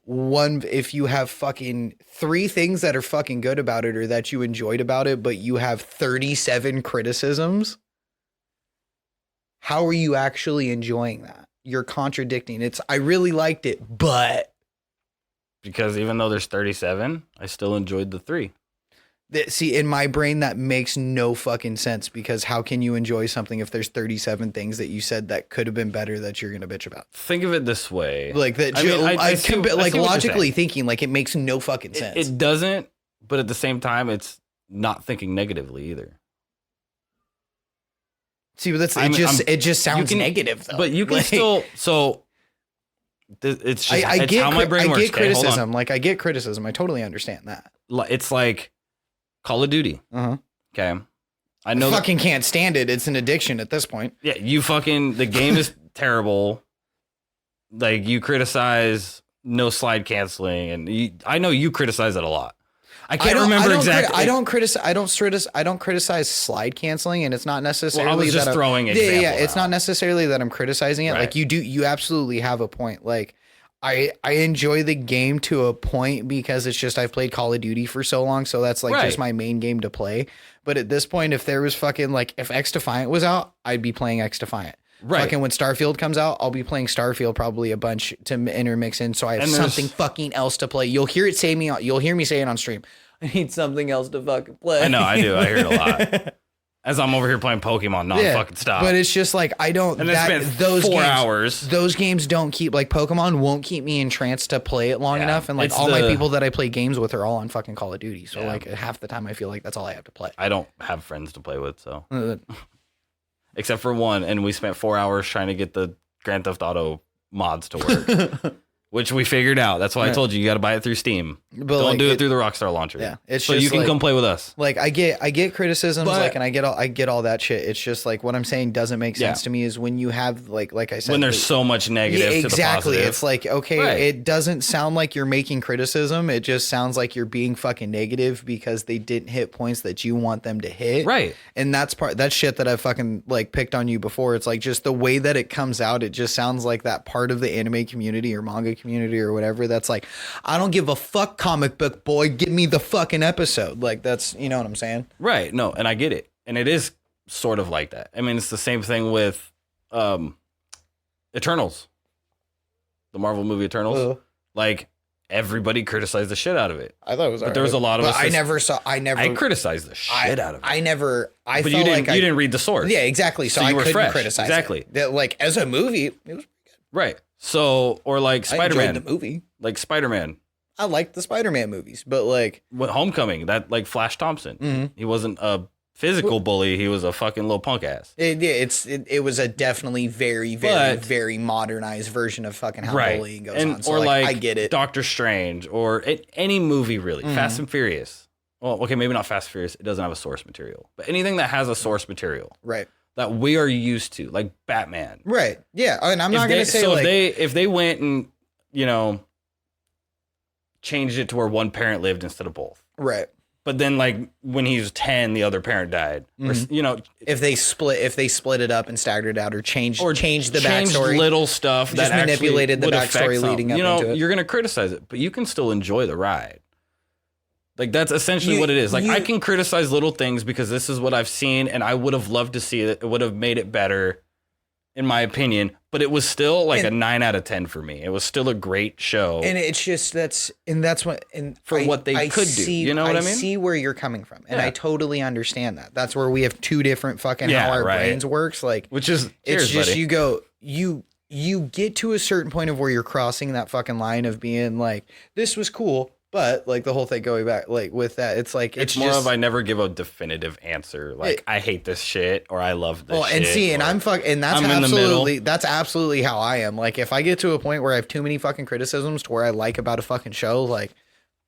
fucking 3 things that are fucking good about it or that you enjoyed about it, but you have 37 criticisms, how are you actually enjoying that? You're contradicting. I really liked it, but. Because even though there's 37, I still enjoyed the 3. See, in my brain, that makes no fucking sense because how can you enjoy something if there's 37 things that you said that could have been better that you're going to bitch about? Think of it this way. Like that, logically thinking, like it makes no fucking sense. It doesn't, but at the same time, it's not thinking negatively either. See, but it just sounds negative though. But you can still, it's just, it's how my brain works. I get criticism. Like I get criticism. I totally understand that. It's like Call of Duty. Okay. I know fucking can't stand it. It's an addiction at this point. Yeah. The game is terrible. Like you criticize no slide canceling and I know you criticize it a lot. I can't remember exactly. I don't criticize slide canceling, and it's not necessarily. Well, I was just throwing examples. Yeah. It's not necessarily that I'm criticizing it. Right. Like you absolutely have a point. Like I enjoy the game to a point because it's just I've played Call of Duty for so long, so that's like just my main game to play. But at this point, if there was fucking like if X Defiant was out, I'd be playing X Defiant. fucking when Starfield comes out, I'll be playing Starfield probably a bunch to intermix in, so I have something fucking else to play. You'll hear me say it on stream. I need something else to fucking play. I know, I do. I hear it a lot. As I'm over here playing Pokemon fucking stop. But it's just like I don't. And it's been those 4 hours. Those games don't keep like Pokemon won't keep me entranced to play it long enough. And like all my people that I play games with are all on fucking Call of Duty. So like half the time I feel like that's all I have to play. I don't have friends to play with, so except for one, and we spent 4 hours trying to get the Grand Theft Auto mods to work. Which we figured out. That's why I told you got to buy it through Steam. But don't do it through the Rockstar launcher. Yeah, it's so just you can come play with us. Like I get criticisms, and I get all that shit. It's just like what I'm saying doesn't make sense to me is when you have like I said, when there's so much negative. To the positive. It's like it doesn't sound like you're making criticism. It just sounds like you're being fucking negative because they didn't hit points that you want them to hit. Right. And that's shit that I've fucking like picked on you before. It's like just the way that it comes out. It just sounds like that part of the anime community or manga community or whatever. That's like, I don't give a fuck, comic book boy, give me the fucking episode. Like that's, you know what I'm saying? Right. No, and I get it. And it is sort of like that. I mean, it's the same thing with Eternals. The Marvel movie Eternals. Like everybody criticized the shit out of it. I thought it was, but there was a lot of us. I criticized the shit out of it. But you didn't read the source. Yeah, exactly. So I couldn't criticize exactly. That like as a movie, it was pretty good. Right. So, or like Spider-Man. I enjoyed the movie. Like Spider-Man. I liked the Spider-Man movies, but like Homecoming, that like Flash Thompson. He wasn't a physical bully. He was a fucking little punk ass. It was a definitely very, very, very modernized version of fucking how bullying goes on. So or like I get it. Doctor Strange or any movie really. Fast and Furious. Well, okay, maybe not Fast and Furious. It doesn't have a source material. But anything that has a source material. Right. That we are used to, like Batman. Right. Yeah. And I'm not going to say so like... if they went and, changed it to where one parent lived instead of both. Right. But then like when he was 10, the other parent died. Or, if they split it up and staggered it out or changed the backstory. Little stuff that just manipulated the backstory leading up into it. You're going to criticize it, but you can still enjoy the ride. Like, that's essentially what it is. Like, I can criticize little things because this is what I've seen, and I would have loved to see it. It would have made it better, in my opinion. But it was still like a 9 out of 10 for me. It was still a great show. And it's just, what they could do. You know what I mean? I see where you're coming from, and I totally understand that. That's where we have two different fucking how our brains works. Like, which is, it's just, buddy. You get to a certain point of where you're crossing that fucking line of being like, this was cool. But like the whole thing going back, like with that, it's like it's more of I never give a definitive answer. Like I hate this shit or I love this. And shit, see, and that's absolutely how I am. Like if I get to a point where I have too many fucking criticisms to where I like about a fucking show, like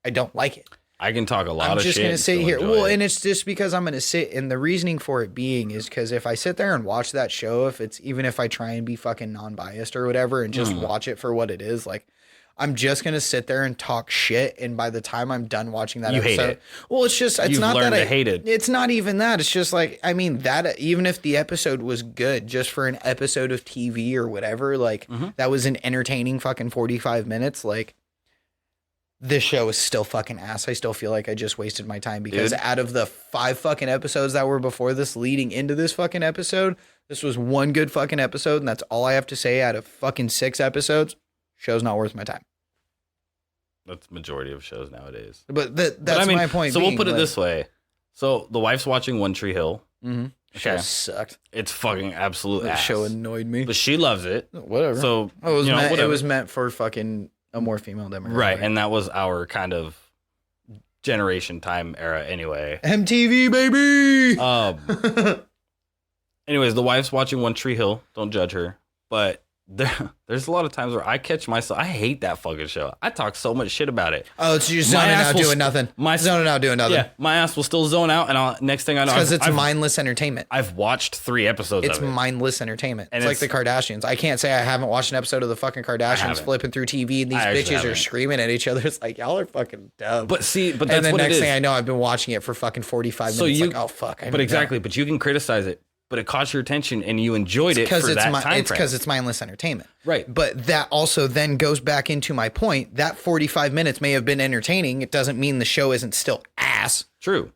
I don't like it. I can talk a lot of shit. I'm just gonna sit here. Well, and it's just because I'm gonna sit, and the reasoning for it being is because if I sit there and watch that show, even if I try and be fucking non-biased or whatever, and just watch it for what it is, like. I'm just going to sit there and talk shit. And by the time I'm done watching that episode, hate it. Well, it's just, it's You've not learned that to hate it. It's not even that. It's just like, I mean, that even if the episode was good, just for an episode of TV or whatever, like that was an entertaining fucking 45 minutes. Like this show is still fucking ass. I still feel like I just wasted my time because out of the 5 fucking episodes that were before this leading into this fucking episode, this was one good fucking episode. And that's all I have to say out of fucking 6 episodes. Show's not worth my time. That's the majority of shows nowadays. But that's my point. So we'll put it this way. So the wife's watching One Tree Hill. Mm-hmm. Show sucked. It's fucking absolute ass. The show annoyed me. But she loves it. Whatever. So it was meant for fucking a more female demographic. Right. And that was our kind of generation time era anyway. MTV, baby! Anyways, the wife's watching One Tree Hill. Don't judge her. But there's a lot of times where I catch myself. I hate that fucking show. I talk so much shit about it. Oh, it's just zoning out doing nothing. Zoning out doing nothing. Yeah, my ass will still zone out, and next thing I know, because it's mindless entertainment. I've watched 3 episodes. It's mindless entertainment. And it's like the Kardashians. I can't say I haven't watched an episode of the fucking Kardashians flipping through TV, and these bitches are screaming at each other. It's like y'all are fucking dumb. But that's and then next thing I know, I've been watching it for fucking 45 minutes. Like, oh fuck. But exactly. But you can criticize it. But it caught your attention and you enjoyed it for that time frame. It's because it's mindless entertainment. Right. But that also then goes back into my point. That 45 minutes may have been entertaining. It doesn't mean the show isn't still ass. True.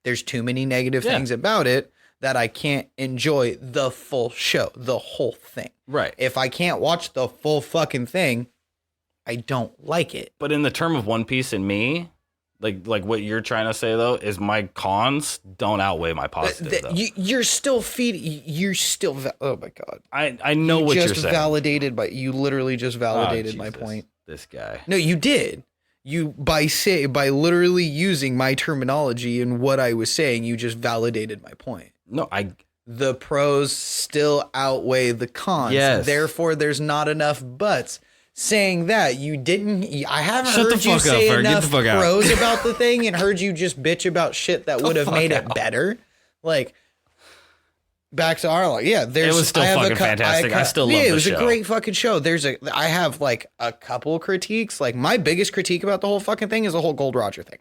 There's too many negative things about it that I can't enjoy the full show, the whole thing. Right. If I can't watch the full fucking thing, I don't like it. But in the term of One Piece and me, like what you're trying to say though, is my cons don't outweigh my positives. Though. You're still feeding. You're still. Oh my god. I know what you're saying. Validated by you. Literally just validated my point. This guy. No, you did. You by literally using my terminology and what I was saying, you just validated my point. No, the pros still outweigh the cons. Yes. Therefore, there's not enough buts. Saying that you didn't, I haven't Shut heard the you fuck say up, enough Get the fuck out. pros about the thing, and heard you just bitch about shit that would have made it better. Like back to Arlo, yeah. It was still fucking fantastic. I still love the show. It was a great fucking show. I have like a couple critiques. Like my biggest critique about the whole fucking thing is the whole Gold Roger thing.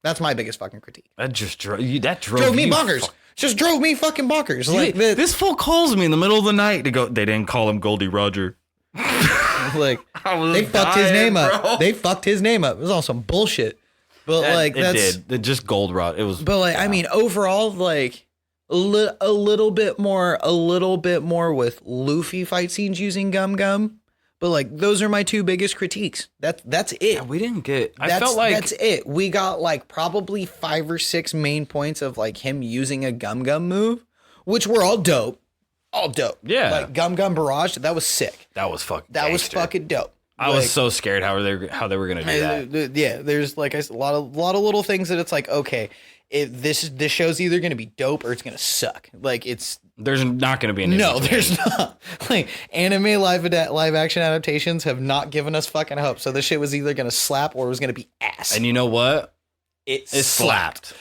That's my biggest fucking critique. That just drove me bonkers. Just drove me fucking bonkers. Like this fool calls me in the middle of the night to go. They didn't call him Goldie Roger. Like they fucked his name up. They fucked his name up. It was all some bullshit. But It just Gold Rod. It was. But like, I mean, overall, like a little bit more with Luffy fight scenes using Gum Gum. But like, those are my two biggest critiques. That's it. Yeah, we didn't get. I felt like that's it. We got like probably 5 or 6 main points of like him using a Gum Gum move, which were all dope. All dope. Yeah. Like Gum Gum Barrage, that was sick. That was fucking That was fucking dope. I was so scared how they were going to do that. Yeah, there's like a lot of little things that it's like, okay, this show's either going to be dope or it's going to suck. Like there's not going to be an there's not. Like anime live action adaptations have not given us fucking hope. So this shit was either going to slap or it was going to be ass. And you know what? It slapped.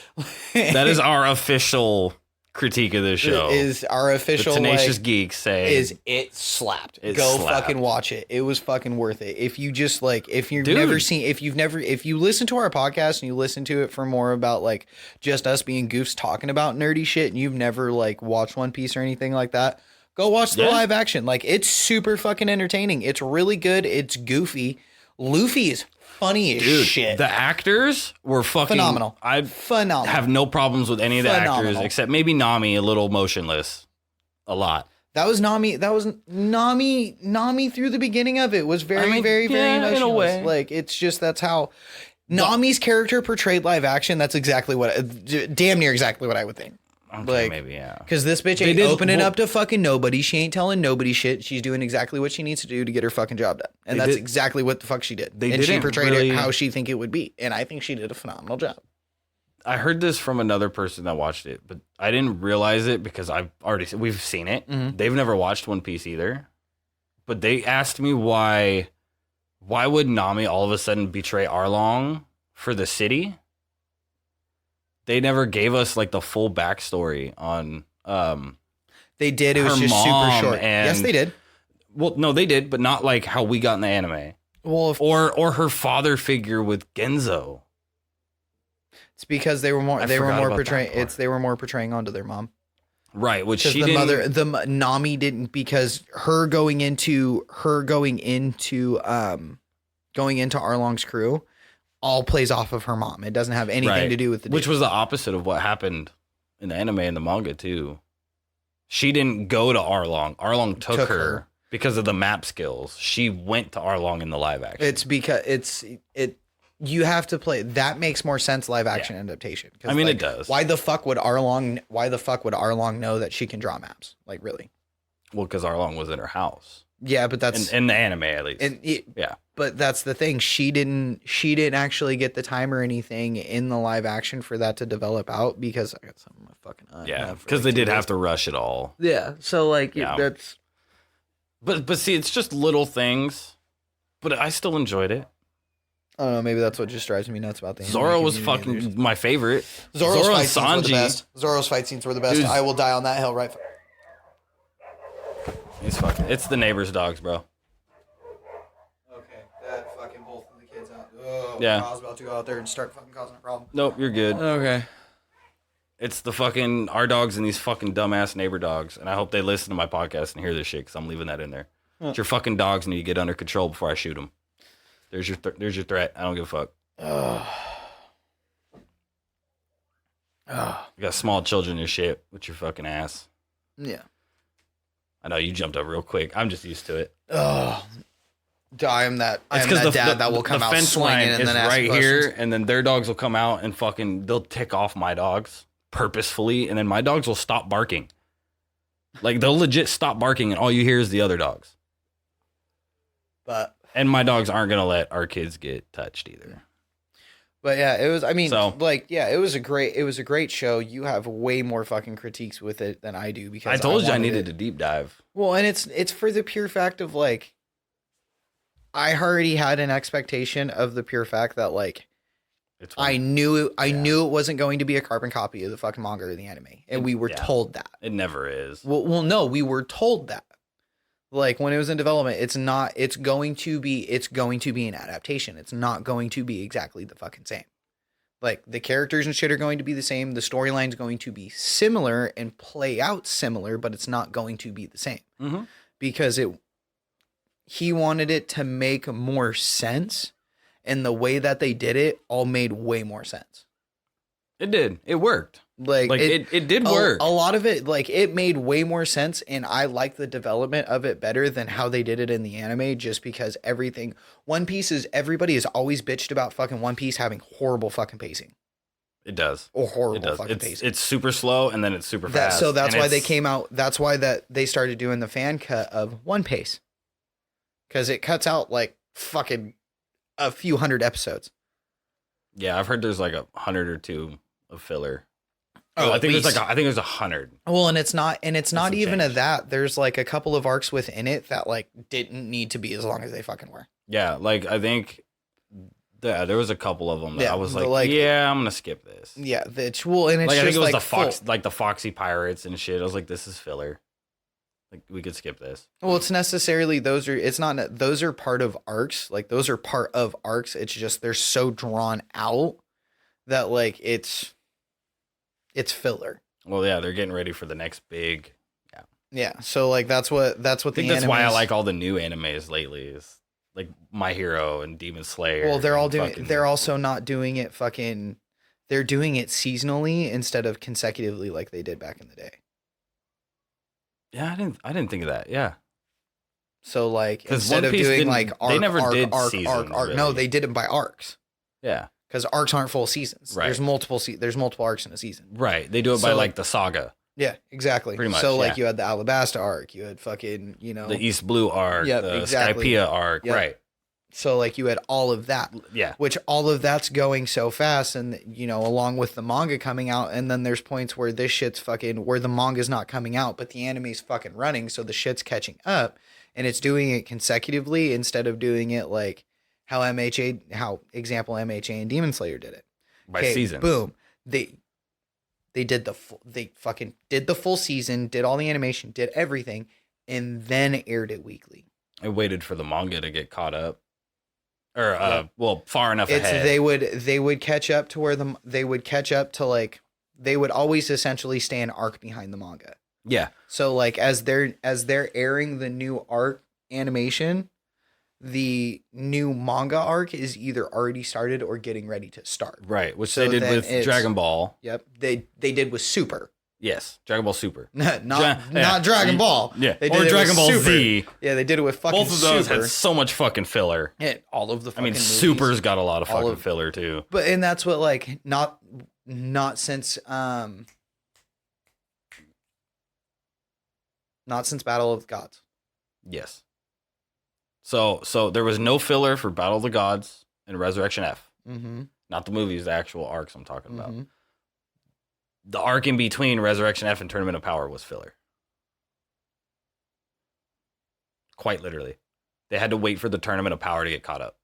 That is our official critique of this show. Is our official the Tenacious Geeks say it slapped. Go fucking watch it. It was fucking worth it. If you just like if you listen to our podcast and you listen to it for more about like just us being goofs talking about nerdy shit and you've never like watched One Piece or anything like that, go watch the live action. Like it's super fucking entertaining. It's really good. It's goofy. Luffy is funny as shit. The actors were fucking phenomenal. I have no problems with any of the actors except maybe Nami, a little motionless. A lot. That was Nami through the beginning of it was very emotionless. In a way. Like it's just that's how Nami's character portrayed live action. That's exactly damn near exactly what I would think. Okay, like, maybe, yeah. Because this bitch ain't opening up to fucking nobody. She ain't telling nobody shit. She's doing exactly what she needs to do to get her fucking job done. And that's exactly what the fuck she did. And she portrayed it how she think it would be. And I think she did a phenomenal job. I heard this from another person that watched it, but I didn't realize it because we've seen it. Mm-hmm. They've never watched One Piece either. But they asked me why would Nami all of a sudden betray Arlong for the city? They never gave us like the full backstory on they did. It was just super short. Yes, they did. Well, no, they did, but not like how we got in the anime. Well, or her father figure with Genzo. It's because they were more portraying onto their mom. Right, which she didn't. Nami didn't, because her going into Arlong's crew all plays off of her mom. It doesn't have anything to do with the which was the opposite of what happened in the anime and the manga too. She didn't go to Arlong. Arlong took her because of the map skills. She went to Arlong in the live action. It's because you have to play. That makes more sense live action adaptation. I mean, it does. Why the fuck would Arlong know that she can draw maps? Like, really? Well, because Arlong was in her house. Yeah, but that's in the anime at least. But that's the thing. She didn't actually get the time or anything in the live action for that to develop out, because I got something in my fucking eye. Yeah, because they did have to rush it all. Yeah. So like that's. But see, it's just little things, but I still enjoyed it. I don't know. Maybe that's what just drives me nuts about the Zoro was fucking my favorite. Zoro's fight scenes were the best. Zoro's fight scenes were the best. I will die on that hill right. He's fucking. It's the neighbor's dogs, bro. Okay, that fucking both of the kids out. Oh, yeah. I was about to go out there and start fucking causing a problem. Nope, you're good. Okay. It's the fucking our dogs and these fucking dumbass neighbor dogs, and I hope they listen to my podcast and hear this shit, because I'm leaving that in there. It's your fucking dogs need to get under control before I shoot them. There's your threat. I don't give a fuck. You got small children and shit with your fucking ass. Yeah. I know you jumped up real quick. I'm just used to it. Oh, I am that dad that will come out fence swinging line and is then ask right questions. here, and then their dogs will come out and fucking they'll tick off my dogs purposefully, and then my dogs will stop barking. Like they'll legit stop barking, and all you hear is the other dogs. And my dogs aren't gonna let our kids get touched either. But yeah, it was. I mean, it was a great show. You have way more fucking critiques with it than I do because I told you I needed to deep dive. Well, and it's for the pure fact of like, I already had an expectation of the pure fact that like, I knew it wasn't going to be a carbon copy of the fucking manga or the anime, and we were told that. It never is. Well, no, we were told that. Like when it was in development, it's not. It's going to be an adaptation. It's not going to be exactly the fucking same. Like the characters and shit are going to be the same. The storyline's going to be similar and play out similar, but it's not going to be the same because he wanted it to make more sense, and the way that they did it all made way more sense. It did. It worked. Like it did work. A lot of it, like it made way more sense, and I like the development of it better than how they did it in the anime. Just because everybody has always bitched about fucking One Piece having horrible fucking pacing. It does. Or horrible fucking pacing. It's super slow and then it's super fast. So that's why they came out. That's why they started doing the fan cut of One Piece, because it cuts out like fucking a few hundred episodes. Yeah, I've heard there's like 100 or 2 of filler. Oh, I think there's 100. Well, and it's not even a that. There's like a couple of arcs within it that like didn't need to be as long as they fucking were. Yeah, like I think there was a couple of them that I was like, yeah, I'm gonna skip this. Yeah, and it's like, I think it was like the Foxy Pirates and shit. I was like, this is filler. Like we could skip this. Well, it's necessarily those are part of arcs. Like those are part of arcs. It's just they're so drawn out that like it's filler. Well, yeah, they're getting ready for the next big. Yeah. So like that's what I think that's why I like all the new animes lately. Is like My Hero and Demon Slayer. Well, they're also not doing it fucking. They're doing it seasonally instead of consecutively like they did back in the day. Yeah, I didn't think of that. Yeah. So like instead of doing like arc, they never did arc, seasons, arc. Really. No, they did it by arcs. Yeah. Because arcs aren't full seasons. Right. There's multiple arcs in a season. Right. They do it by like the saga. Yeah, exactly. Pretty much. So like you had the Alabasta arc, you had fucking, the East Blue arc, the exactly. Skypiea arc, right. So like you had all of that. Yeah. Which all of that's going so fast, and along with the manga coming out, and then there's points where this shit's fucking where the manga's not coming out, but the anime's fucking running, so the shit's catching up, and it's doing it consecutively instead of doing it like how MHA and Demon Slayer did it. By season. Boom. They fucking did the full season, did all the animation, did everything, and then aired it weekly. I waited for the manga to get caught up. Or far enough ahead. They would catch up to where they would always essentially stay an arc behind the manga. Yeah. So like as they're airing the new arc animation, the new manga arc is either already started or getting ready to start. Right, which they did with Dragon Ball. Yep. They did with Super. Yes, Dragon Ball Super. not Dragon Ball. Yeah, they or Dragon Ball Super. Z. Yeah, they did it with fucking Both of those Super. had so much fucking filler. Yeah, all of the fucking movies. Super's got a lot of fucking filler too. But and that's what like not since Battle of the Gods. Yes. So there was no filler for Battle of the Gods and Resurrection F. Mm-hmm. Not the movies, the actual arcs I'm talking about. The arc in between Resurrection F and Tournament of Power was filler. Quite literally. They had to wait for the Tournament of Power to get caught up.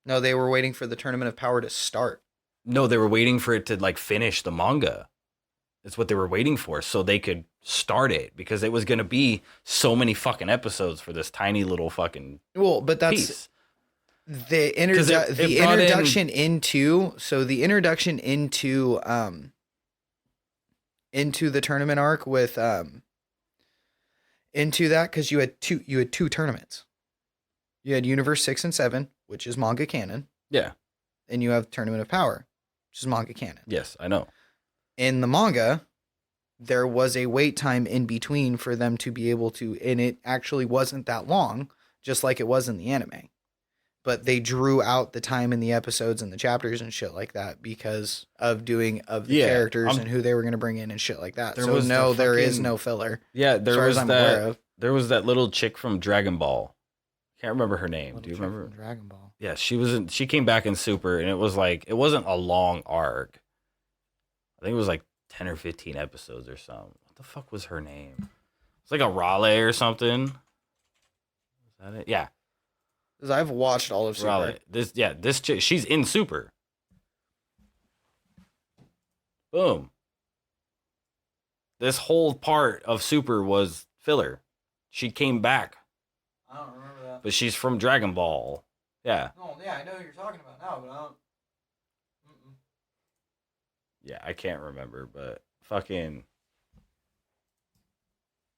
No, they were waiting for the Tournament of Power to start. No, they were waiting for it to like finish the manga. That's what they were waiting for, so they could start it, because it was going to be so many fucking episodes for this tiny little fucking piece. The introduction into the tournament arc with into that, because you had two tournaments. You had Universe 6 and 7, which is manga canon. Yeah. And you have Tournament of Power, which is manga canon. Yes, I know. In the manga, there was a wait time in between for them to be able to, and it actually wasn't that long, just like it was in the anime. But they drew out the time in the episodes and the chapters and shit like that because of the characters and who they were going to bring in and shit like that. There is no filler. Yeah, there was that little chick from Dragon Ball. Can't remember her name. Do you remember? Dragon Ball. Yeah, she came back in Super, and it wasn't a long arc. I think it was like 10 or 15 episodes or something. What the fuck was her name? It's like a Raleigh or something. Is that it? Yeah. Because I've watched all of Super. Raleigh. This chick, she's in Super. Boom. This whole part of Super was filler. She came back. I don't remember that. But she's from Dragon Ball. Yeah. Oh, yeah, I know who you're talking about now, but I don't... Yeah, I can't remember, but fucking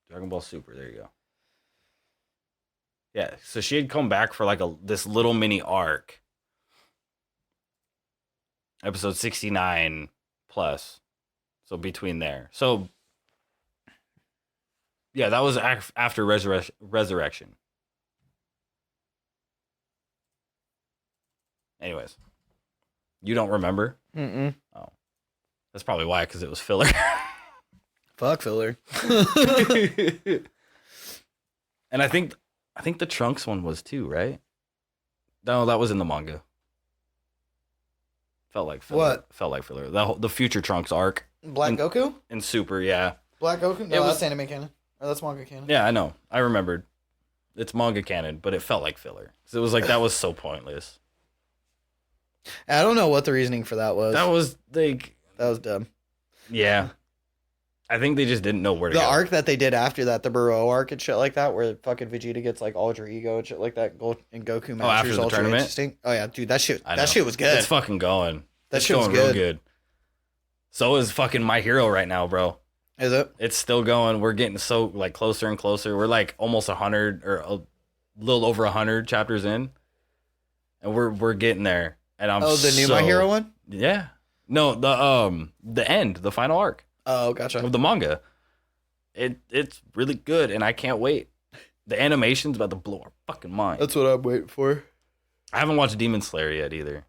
Dragon Ball Super. There you go. Yeah, so she had come back for like this little mini arc. Episode 69 plus. So between there. So yeah, that was after Resurrection. Anyways. You don't remember? Mm-mm. Oh. That's probably why, because it was filler. Fuck filler. And I think the Trunks one was too, right? No, that was in the manga. Felt like filler. What? Felt like filler. The future Trunks arc. Goku? In Super, yeah. Black Goku? No, that's anime canon. Or that's manga canon. Yeah, I know. I remembered. It's manga canon, but it felt like filler. Because it was like, that was so pointless. I don't know what the reasoning for that was. That was like... That was dumb. Yeah. I think they just didn't know where to go. The arc that they did after that, the Burrow arc and shit like that, where fucking Vegeta gets like alter ego and shit like that, and Goku matches after the ultra tournament? interesting. Oh yeah, dude, that shit was good. It's fucking going. That shit was going real good. So is fucking My Hero right now, bro. Is it? It's still going. We're getting so like closer and closer. We're like almost 100 or a little over 100 chapters in, and we're getting there. And I'm the new My Hero one? Yeah. No, the end, the final arc. Oh, gotcha. Of the manga. It's really good, and I can't wait. The animation's about to blow our fucking mind. That's what I'm waiting for. I haven't watched Demon Slayer yet either.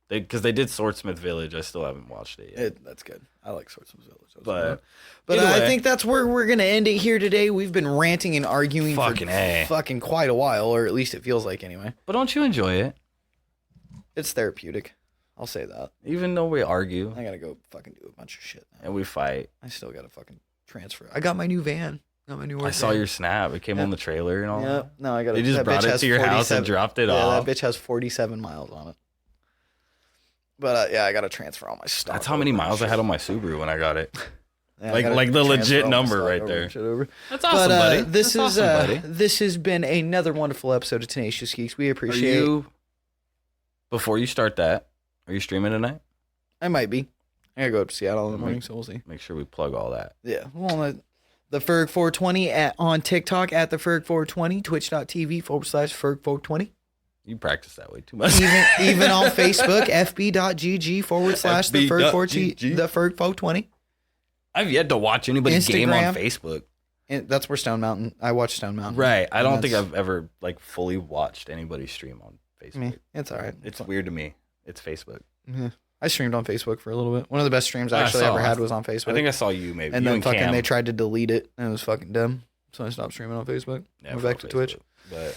Because they did Swordsmith Village. I still haven't watched it yet. That's good. I like Swordsmith Village. But I think that's where we're going to end it here today. We've been ranting and arguing for fucking quite a while, or at least it feels like anyway. But don't you enjoy it? It's therapeutic. I'll say that. Even though we argue. I got to go fucking do a bunch of shit now. And we fight. I still got to fucking transfer. I got my new van. Got my new work. I saw your snap. It came on the trailer and all that. No, I got it. They just brought it to your house and dropped it off. Yeah, that bitch has 47 miles on it. But I got to transfer all my stuff. That's how many miles I had on my Subaru when I got it. Yeah, like the legit number right there. That's awesome, buddy. This has been another wonderful episode of Tenacious Geeks. We appreciate it. Before you start that, are you streaming tonight? I might be. I gotta go up to Seattle in the morning, so we'll see. Make sure we plug all that. Yeah. Well, the Ferg420 on TikTok at the Ferg420, twitch.tv/Ferg420. You practice that way too much. Even on Facebook, fb.gg/the Ferg420. I've yet to watch anybody game on Facebook. And that's where Stone Mountain. I watch Stone Mountain. Right. I don't think I've ever like fully watched anybody stream on Facebook. It's all right. It's weird to me. It's Facebook. Yeah. I streamed on Facebook for a little bit. One of the best streams I actually ever had was on Facebook. I think I saw you maybe. And then fucking they tried to delete it and it was fucking dumb. So I stopped streaming on Facebook. Yeah, went back to Twitch. But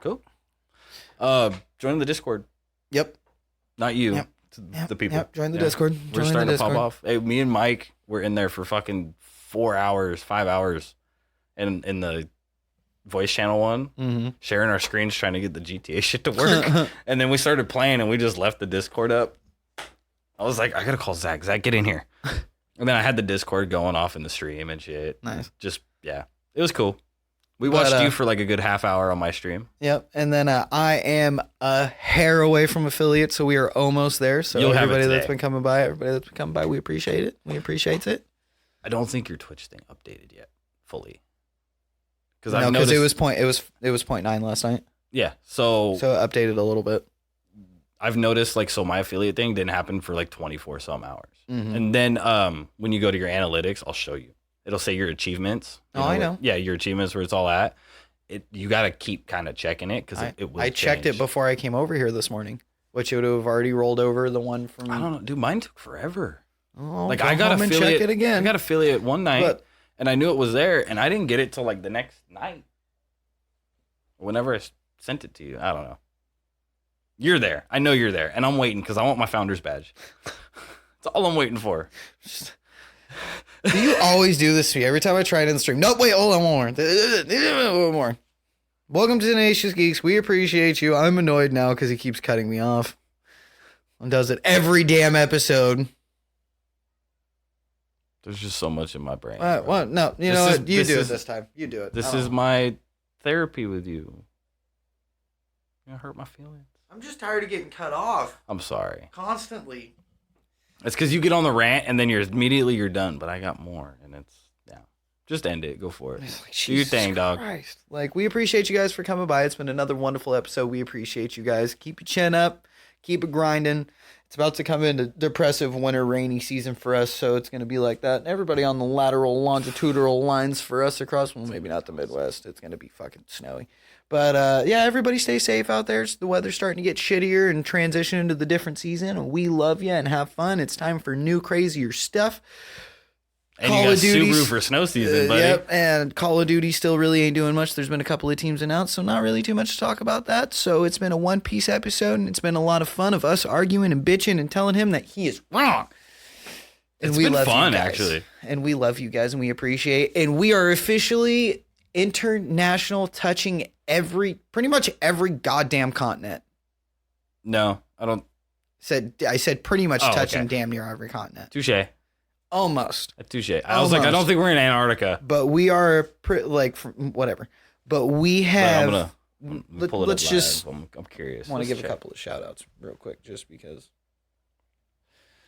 cool. Join the Discord. Yep. Not you. Yep. The people. Yep. Join the Discord. We're starting to pop off. Hey, me and Mike were in there for fucking 4 hours, 5 hours in the voice channel one, sharing our screens trying to get the GTA shit to work. And then we started playing and we just left the Discord up. I was like, I gotta call Zach. Zach, get in here. And then I had the Discord going off in the stream and shit. Nice. Just, yeah. It was cool. We watched you for like a good half hour on my stream. Yep. And then I am a hair away from affiliate, so we are almost there. So everybody that's been coming by, we appreciate it. We appreciate it. I don't think your Twitch thing updated yet fully. Because it was 0.9 last night. Yeah. So it updated a little bit. I've noticed like, so my affiliate thing didn't happen for like 24 some hours. And then when you go to your analytics, I'll show you. It'll say your achievements. I know. Yeah, your achievements where it's all at. You got to keep kind of checking it because it will I checked it before I came over here this morning, which would have already rolled over the one from. I don't know, dude. Mine took forever. Oh, like I got affiliate. Check it again. I got affiliate one night, and I knew it was there, and I didn't get it till like the next night. Whenever I sent it to you, I don't know. You're there. I know you're there, and I'm waiting because I want my founder's badge. That's all I'm waiting for. Do you always do this to me? Every time I try it in the stream. Nope, wait, hold on, one more. Welcome to Tenacious Geeks. We appreciate you. I'm annoyed now because he keeps cutting me off. And does it every damn episode. There's just so much in my brain. Well, no, you know what? You do it this time. You do it. This is my therapy with you. You're gonna hurt my feelings. I'm just tired of getting cut off. I'm sorry. Constantly. It's because you get on the rant and then you're done. But I got more, and it's just end it. Go for it. Like, do your thing, dog. Like, we appreciate you guys for coming by. It's been another wonderful episode. We appreciate you guys. Keep your chin up. Keep it grinding. It's about to come into depressive winter rainy season for us, so it's going to be like that. Everybody on the lateral longitudinal lines for us across, well, maybe not the Midwest. It's going to be fucking snowy. But, yeah, everybody stay safe out there. The weather's starting to get shittier and transition into the different season. And we love you and have fun. It's time for new, crazier stuff. And Call you got of Duty Subaru for snow season, buddy. Yep, and Call of Duty still really ain't doing much. There's been a couple of teams announced, so not really too much to talk about that. So it's been a one-piece episode, and it's been a lot of fun of us arguing and bitching and telling him that he is wrong. And it's been fun, actually. And we love you guys, and we appreciate it. And we are officially international, touching pretty much every goddamn continent. No, I don't. I said pretty much touching damn near every continent. Touche. Almost. Touche. I was like, I don't think we're in Antarctica. But we are, whatever. But we have. Let's just. I'm curious. I want to give a couple of shout outs real quick just because.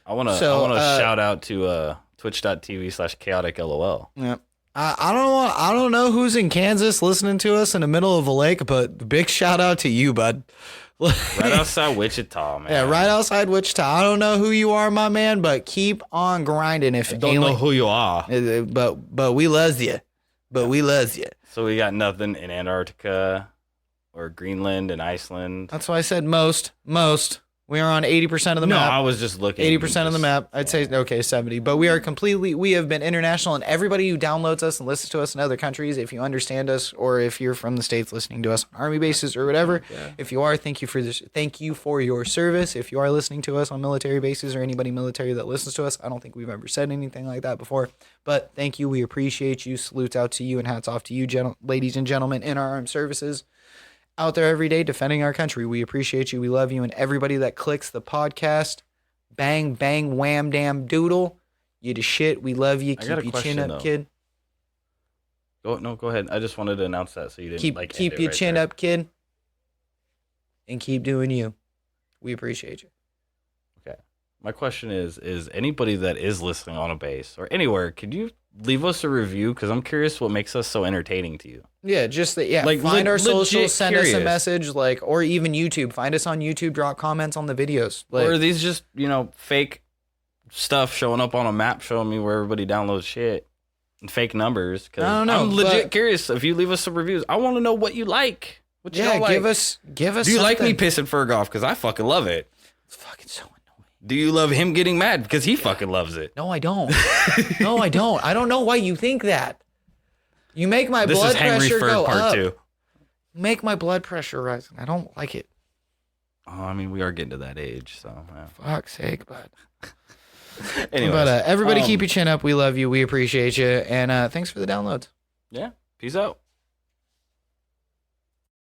I want to shout out to twitch.tv/chaotic_LOL. Yeah. I don't know who's in Kansas listening to us in the middle of a lake, but big shout out to you, bud. Right outside Wichita, man. Yeah, right outside Wichita. I don't know who you are, my man, but keep on grinding. If I don't know who you are, but we loves you. But we loves you. So we got nothing in Antarctica or Greenland and Iceland. That's why I said most. We are on 80% of the map. No, I was just looking. 80% of the map. I'd say, okay, 70. But we have been international, and everybody who downloads us and listens to us in other countries, if you understand us, or if you're from the States listening to us on Army bases or whatever, if you are, thank you for this. Thank you for your service. If you are listening to us on military bases or anybody military that listens to us, I don't think we've ever said anything like that before. But thank you. We appreciate you. Salutes out to you and hats off to you, ladies and gentlemen in our armed services. Out there every day defending our country. We appreciate you. We love you. And everybody that clicks the podcast, bang, bang, wham, damn, doodle. You the shit. We love you. Keep your chin up, kid. Go ahead. I just wanted to announce that so you didn't keep your chin up, kid. And keep doing you. We appreciate you. Okay. My question is anybody that is listening on a base or anywhere, could you leave us a review? Because I'm curious what makes us so entertaining to you. Yeah, just that. Yeah, find our socials, send us a message, or even YouTube. Find us on YouTube. Drop comments on the videos. Or are these just fake stuff showing up on a map showing me where everybody downloads shit and fake numbers? Cause I don't know. I'm legit curious. If you leave us some reviews, I want to know what you like. What you don't like. give us. Do you something. Like me pissing Ferg off? Because I fucking love it. It's fucking so annoying. Do you love him getting mad? Because he fucking loves it. No, I don't. No, I don't. I don't know why you think that. You make my blood pressure go up. You make my blood pressure rise. I don't like it. Oh, I mean, we are getting to that age, so. Yeah. Fuck's sake, bud. Anyways, but everybody keep your chin up. We love you. We appreciate you. And thanks for the downloads. Yeah. Peace out.